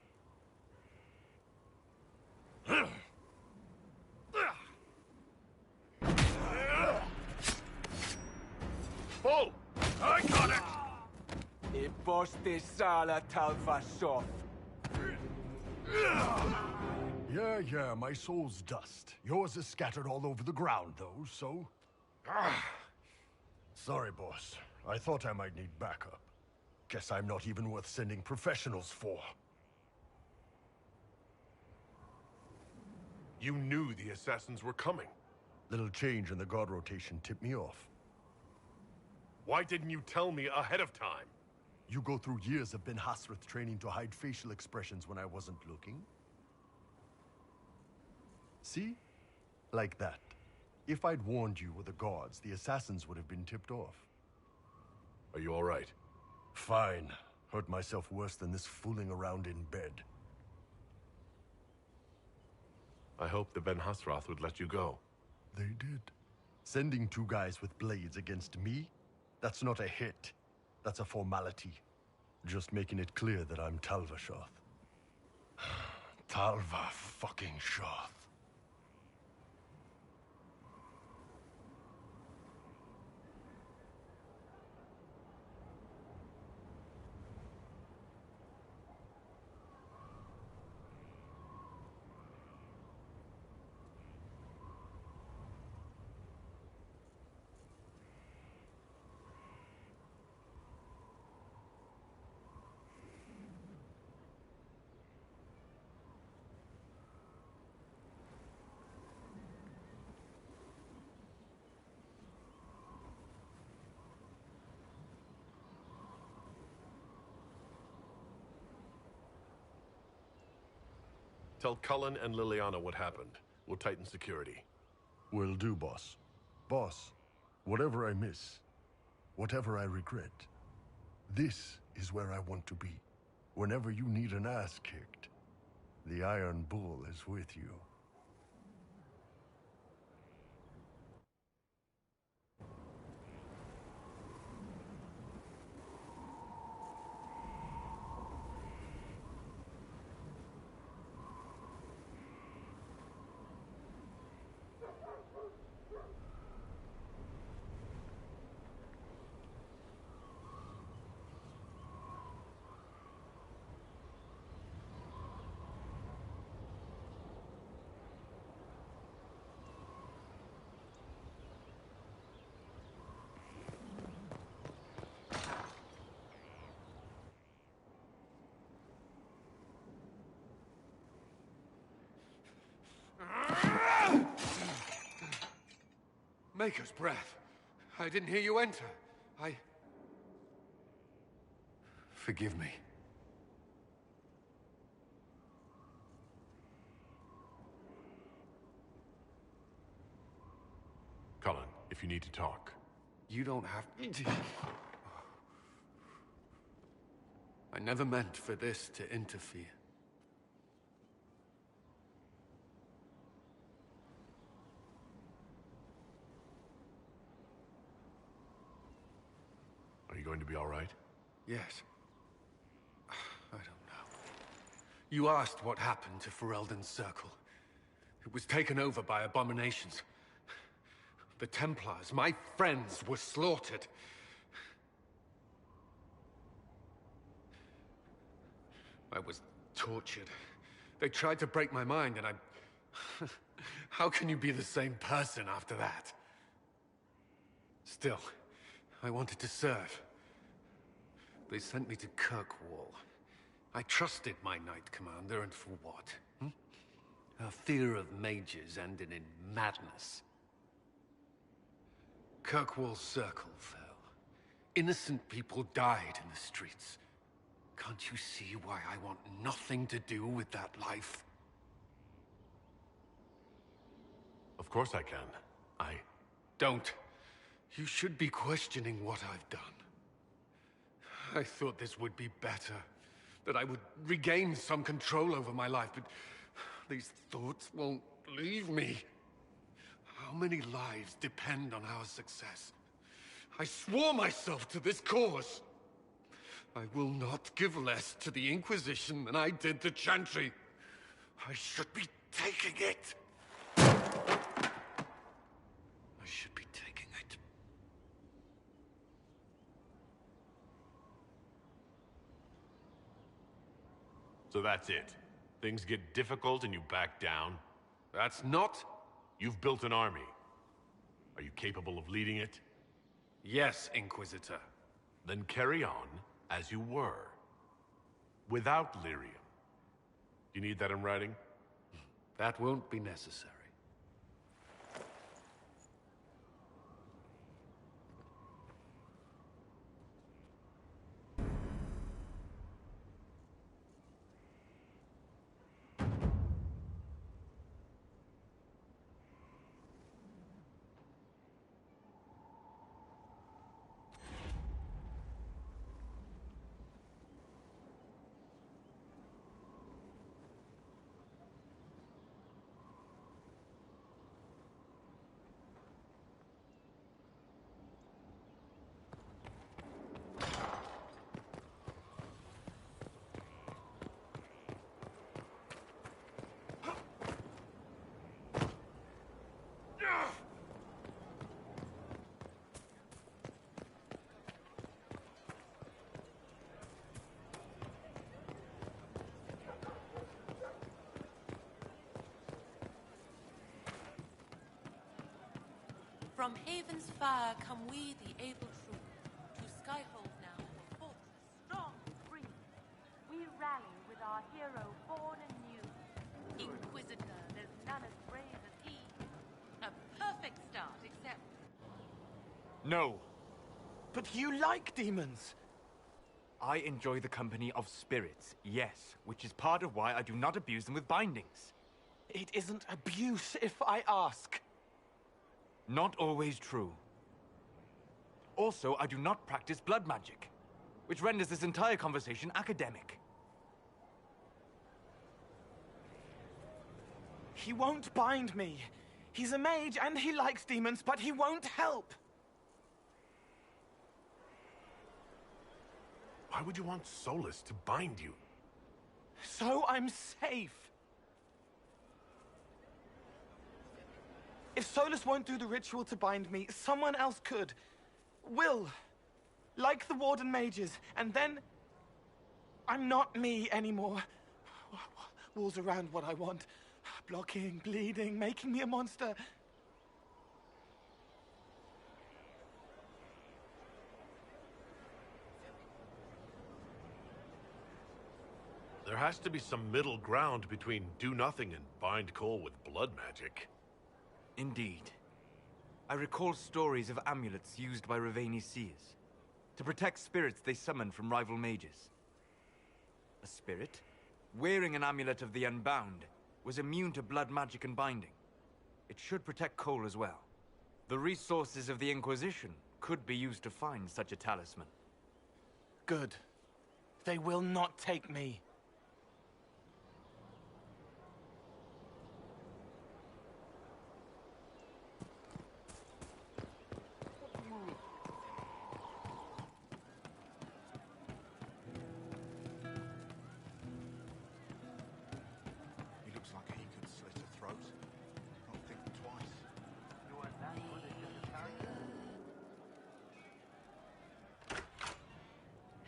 Bull! I got it! E posti sala talva sof. Yeah, my soul's dust. Yours is scattered all over the ground, though, so... Sorry, boss. I thought I might need backup. Guess I'm not even worth sending professionals for. You knew the assassins were coming. Little change in the guard rotation tipped me off. Why didn't you tell me ahead of time? You go through years of Ben Hasrath training to hide facial expressions when I wasn't looking. See? Like that. If I'd warned you or the guards, the assassins would have been tipped off. Are you all right? Fine. Hurt myself worse than this fooling around in bed. I hope the Ben Hasrath would let you go. They did. Sending two guys with blades against me? That's not a hit. That's a formality. Just making it clear that I'm Talva Shoth. Talva fucking Shoth. Tell Cullen and Liliana what happened. We'll tighten security. Will do, boss. Boss, whatever I miss, whatever I regret, this is where I want to be. Whenever you need an ass kicked, the Iron Bull is with you. Maker's breath. I didn't hear you enter. Forgive me. Cullen, if you need to talk. You don't have to. I never meant for this to interfere. Are you going to be all right? Yes. I don't know. You asked what happened to Ferelden's Circle. It was taken over by abominations. The Templars, my friends, were slaughtered. I was tortured. They tried to break my mind, and I... How can you be the same person after that? Still, I wanted to serve. They sent me to Kirkwall. I trusted my Knight Commander, and for what? Her fear of mages ended in madness. Kirkwall's Circle fell. Innocent people died in the streets. Can't you see why I want nothing to do with that life? Of course I can. Don't. You should be questioning what I've done. I thought this would be better. That I would regain some control over my life, but these thoughts won't leave me. How many lives depend on our success? I swore myself to this cause. I will not give less to the Inquisition than I did to Chantry. I should be taking it. I should be taking it. So that's it. Things get difficult and you back down? That's not... You've built an army. Are you capable of leading it? Yes, Inquisitor. Then carry on as you were. Without lyrium. You need that in writing? That won't be necessary. From Haven's fire come we, the able troop, to Skyhold now, a fortress strong and free. We rally with our hero born anew. Inquisitor, there's none as brave as he. A perfect start, except... No. But you like demons. I enjoy the company of spirits, yes, which is part of why I do not abuse them with bindings. It isn't abuse, if I ask. Not always true. Also, I do not practice blood magic, which renders this entire conversation academic. He won't bind me. He's a mage and he likes demons, but he won't help. Why would you want Solus to bind you? So I'm safe. If Solus won't do the ritual to bind me, someone else could. Will. Like the Warden mages. And then... I'm not me anymore. Walls around what I want. Blocking, bleeding, making me a monster. There has to be some middle ground between do nothing and bind Cole with blood magic. Indeed. I recall stories of amulets used by Raveni seers to protect spirits they summoned from rival mages. A spirit, wearing an amulet of the Unbound, was immune to blood magic and binding. It should protect Cole as well. The resources of the Inquisition could be used to find such a talisman. Good. They will not take me.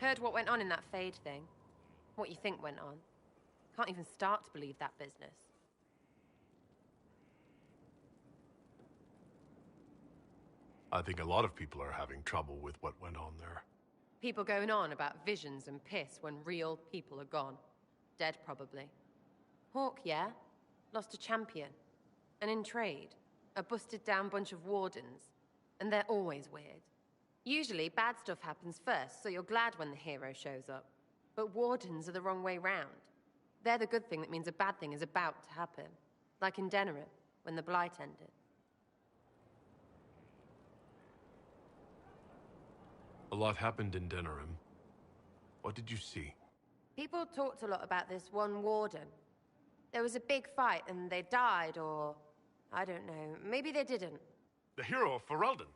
Heard what went on in that Fade thing. What you think went on. Can't even start to believe that business. I think a lot of people are having trouble with what went on there. People going on about visions and piss when real people are gone. Dead, probably. Hawk, yeah? Lost a champion. And in trade, a busted down bunch of wardens. And they're always weird. Usually, bad stuff happens first, so you're glad when the hero shows up. But wardens are the wrong way round. They're the good thing that means a bad thing is about to happen. Like in Denerim, when the Blight ended. A lot happened in Denerim. What did you see? People talked a lot about this one warden. There was a big fight and they died, or... I don't know, maybe they didn't. The hero of Ferelden.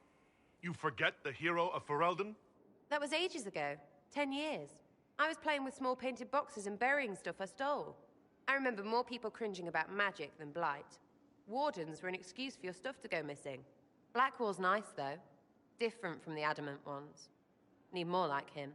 You forget the hero of Ferelden? That was ages ago. 10 years. I was playing with small painted boxes and burying stuff I stole. I remember more people cringing about magic than Blight. Wardens were an excuse for your stuff to go missing. Blackwall's nice, though. Different from the adamant ones. Need more like him.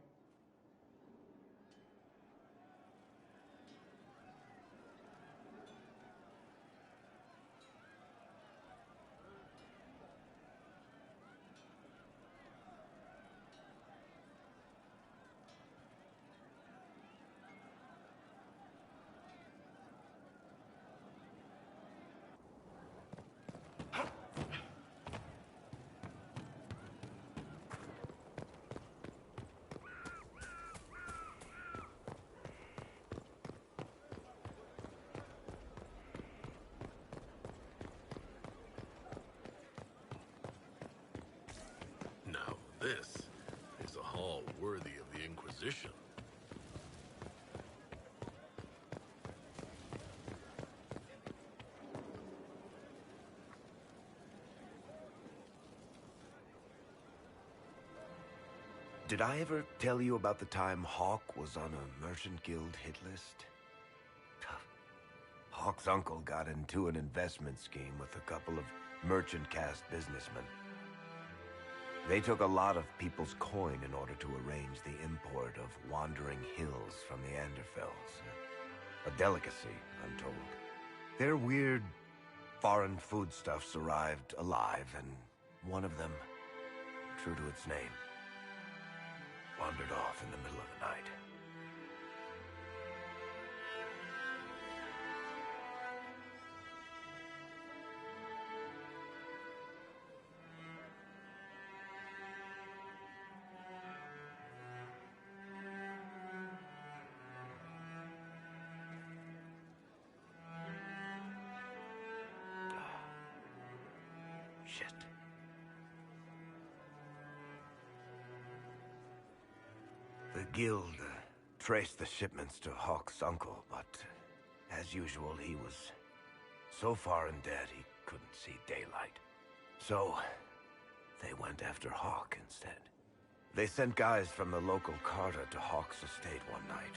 This is a hall worthy of the Inquisition. Did I ever tell you about the time Hawk was on a Merchant Guild hit list? Hawk's uncle got into an investment scheme with a couple of merchant caste businessmen. They took a lot of people's coin in order to arrange the import of wandering hills from the Anderfells. A delicacy, I'm told. Their weird, foreign foodstuffs arrived alive, and one of them, true to its name, wandered off in the middle of the night. Shit. The guild traced the shipments to Hawk's uncle, but as usual, he was so far in debt he couldn't see daylight. So, they went after Hawk instead. They sent guys from the local carter to Hawk's estate one night.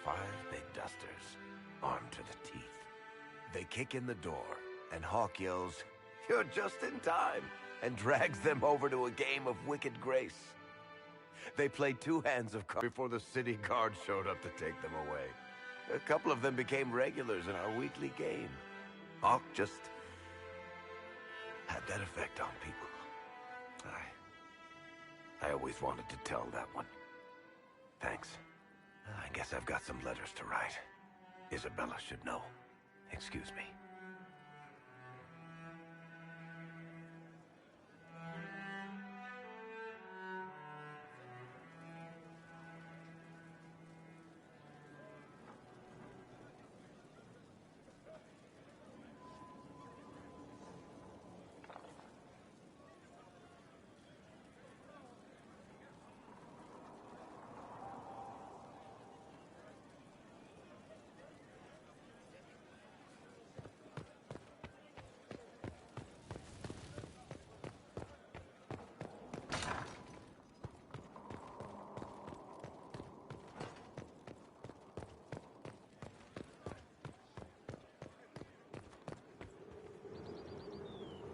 5 big dusters, armed to the teeth. They kick in the door, and Hawk yells, "You're just in time," and drags them over to a game of Wicked Grace. They played 2 hands of cards before the city guard showed up to take them away. A couple of them became regulars in our weekly game. Hawk just had that effect on people. I always wanted to tell that one. Thanks. I guess I've got some letters to write. Isabella should know. Excuse me.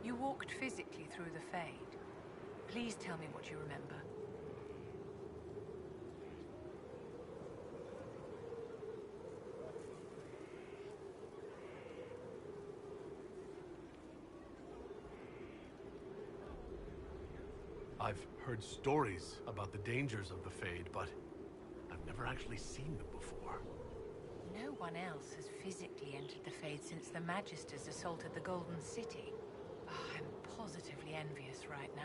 You walked physically through the Fade. Please tell me what you remember. I've heard stories about the dangers of the Fade, but I've never actually seen them before. No one else has physically entered the Fade since the Magisters assaulted the Golden City. Oh, I'm positively envious right now.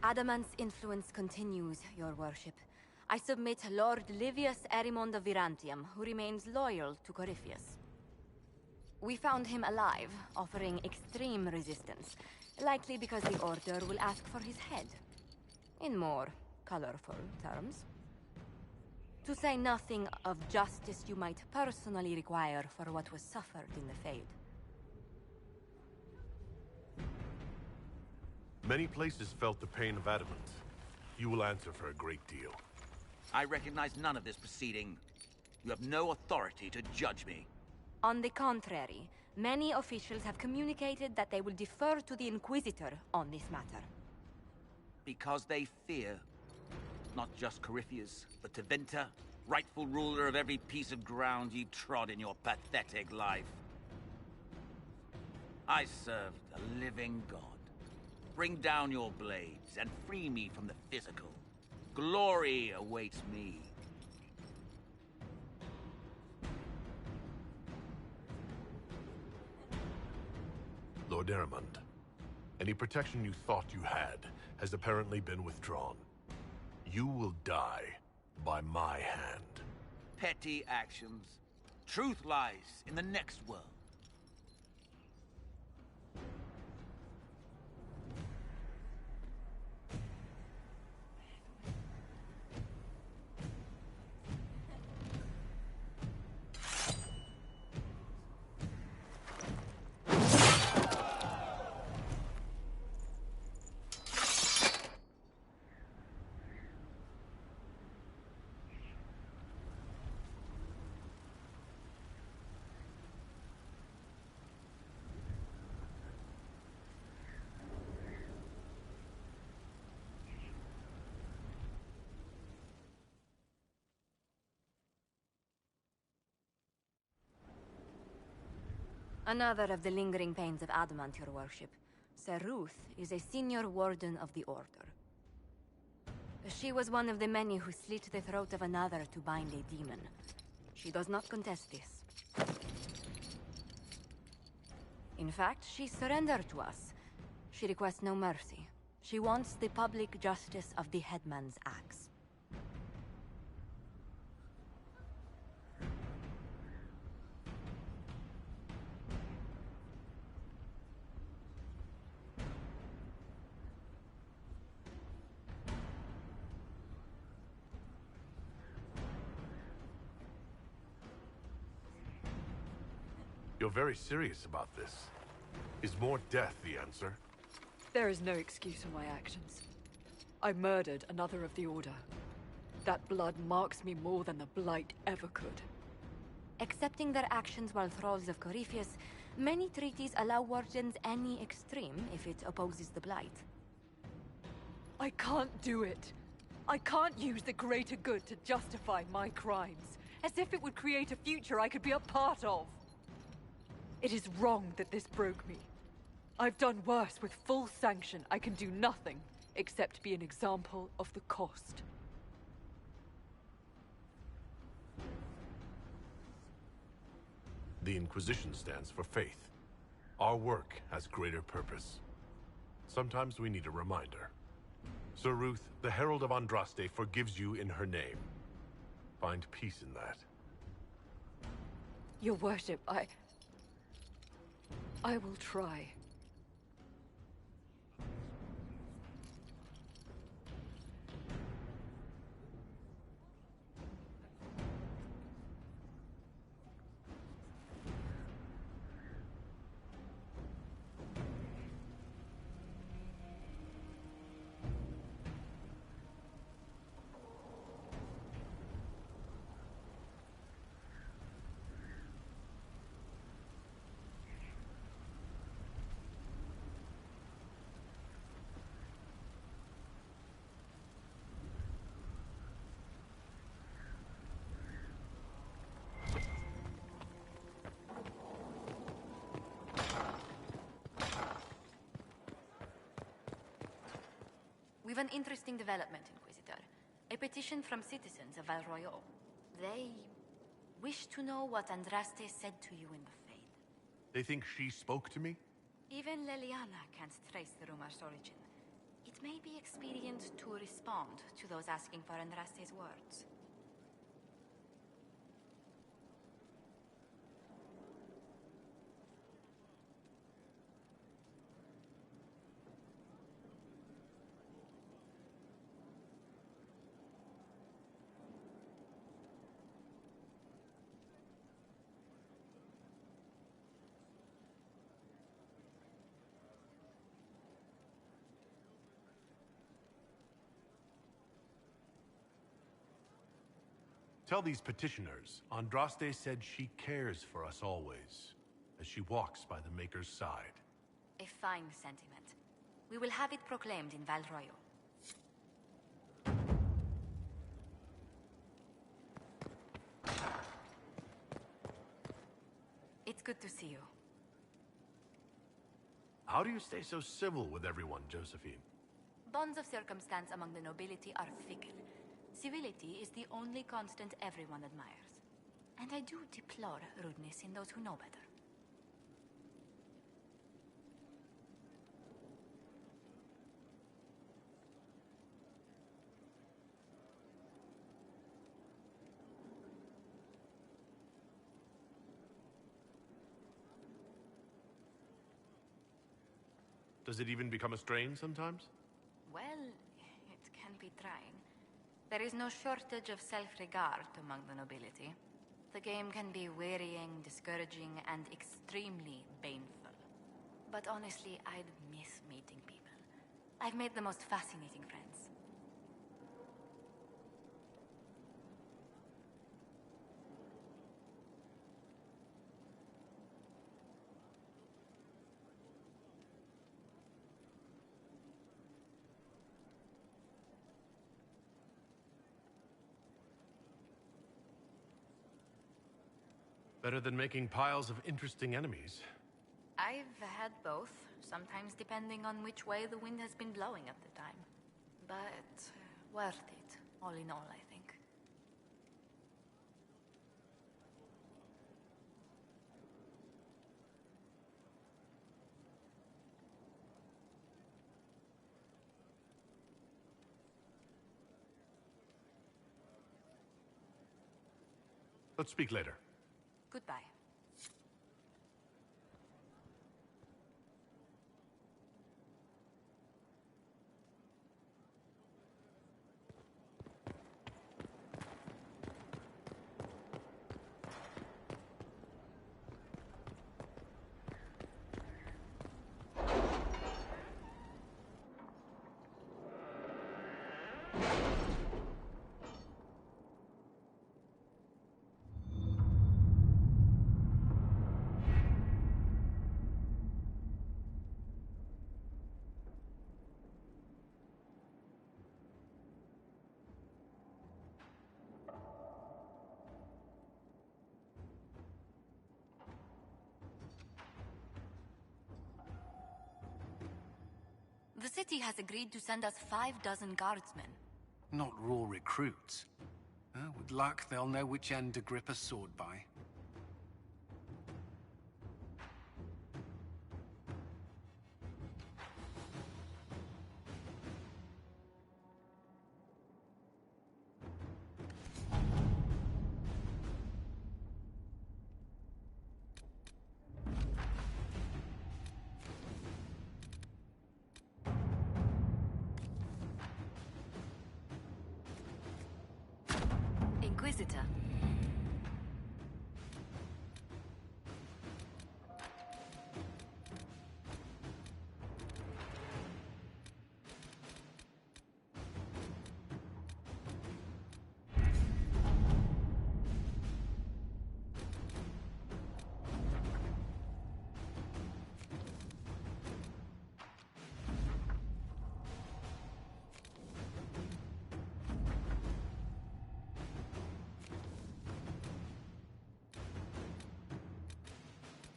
Adamant's influence continues, your worship. I submit Lord Livius Erimond of Virantium, who remains loyal to Corypheus. We found him alive, offering extreme resistance, likely because the Order will ask for his head. In more colorful terms. To say nothing of justice you might personally require for what was suffered in the Fade. Many places felt the pain of adamant. You will answer for a great deal. I recognize none of this proceeding. You have no authority to judge me. On the contrary, many officials have communicated that they will defer to the Inquisitor on this matter. Because they fear not just Corypheus, but Tevinter, rightful ruler of every piece of ground ye trod in your pathetic life. I serve the living God. Bring down your blades and free me from the physical. Glory awaits me. Lord Erimond, any protection you thought you had has apparently been withdrawn. You will die by my hand. Petty actions. Truth lies in the next world. Another of the lingering pains of Adamant, your worship. Sir Ruth is a senior warden of the Order. She was one of the many who slit the throat of another to bind a demon. She does not contest this. In fact, she surrendered to us. She requests no mercy. She wants the public justice of the headman's axe. You're very serious about this. Is more death the answer? There is no excuse for my actions. I murdered another of the Order. That blood marks me more than the Blight ever could. Accepting their actions while thralls of Corypheus, many treaties allow wardens any extreme if it opposes the Blight. I can't do it. I can't use the greater good to justify my crimes, as if it would create a future I could be a part of. It is wrong that this broke me. I've done worse. With full sanction, I can do nothing except be an example of the cost. The Inquisition stands for faith. Our work has greater purpose. Sometimes we need a reminder. Sir Ruth, the Herald of Andraste, forgives you in her name. Find peace in that. Your worship, I will try. We've an interesting development, Inquisitor. A petition from citizens of Val Royal. They wish to know what Andraste said to you in the Fade. They think she spoke to me? Even Leliana can't trace the rumor's origin. It may be expedient to respond to those asking for Andraste's words. Tell these petitioners, Andraste said she cares for us always, as she walks by the Maker's side. A fine sentiment. We will have it proclaimed in Val Royal. It's good to see you. How do you stay so civil with everyone, Josephine? Bonds of circumstance among the nobility are fickle. Civility is the only constant everyone admires. And I do deplore rudeness in those who know better. Does it even become a strain sometimes? Well, it can be trying. There is no shortage of self-regard among the nobility. The game can be wearying, discouraging, and extremely baneful. But honestly, I'd miss meeting people. I've made the most fascinating friends. Better than making piles of interesting enemies. I've had both, sometimes depending on which way the wind has been blowing at the time. But worth it, all in all, I think. Let's speak later. Goodbye. The city has agreed to send us 5 dozen guardsmen. Not raw recruits. With luck, they'll know which end to grip a sword by. Inquisitor.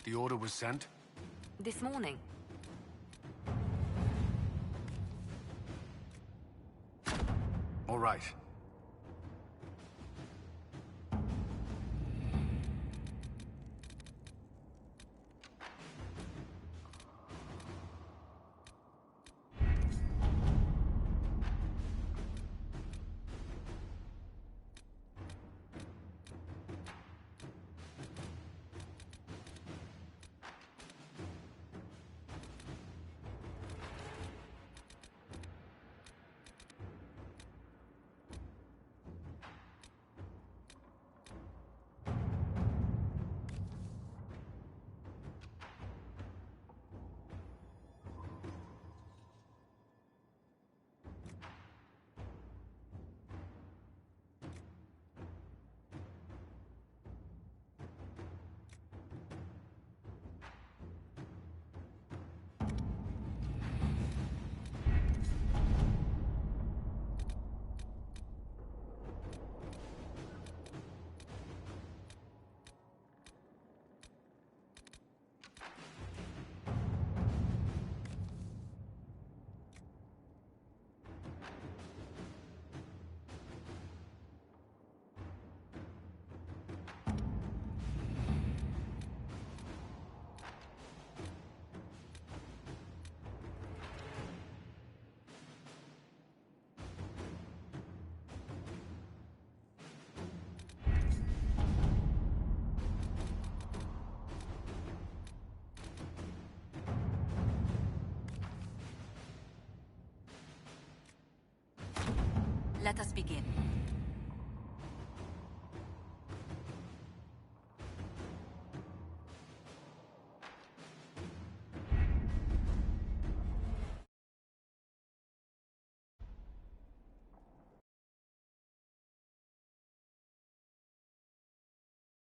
The order was sent? This morning. All right. Let us begin.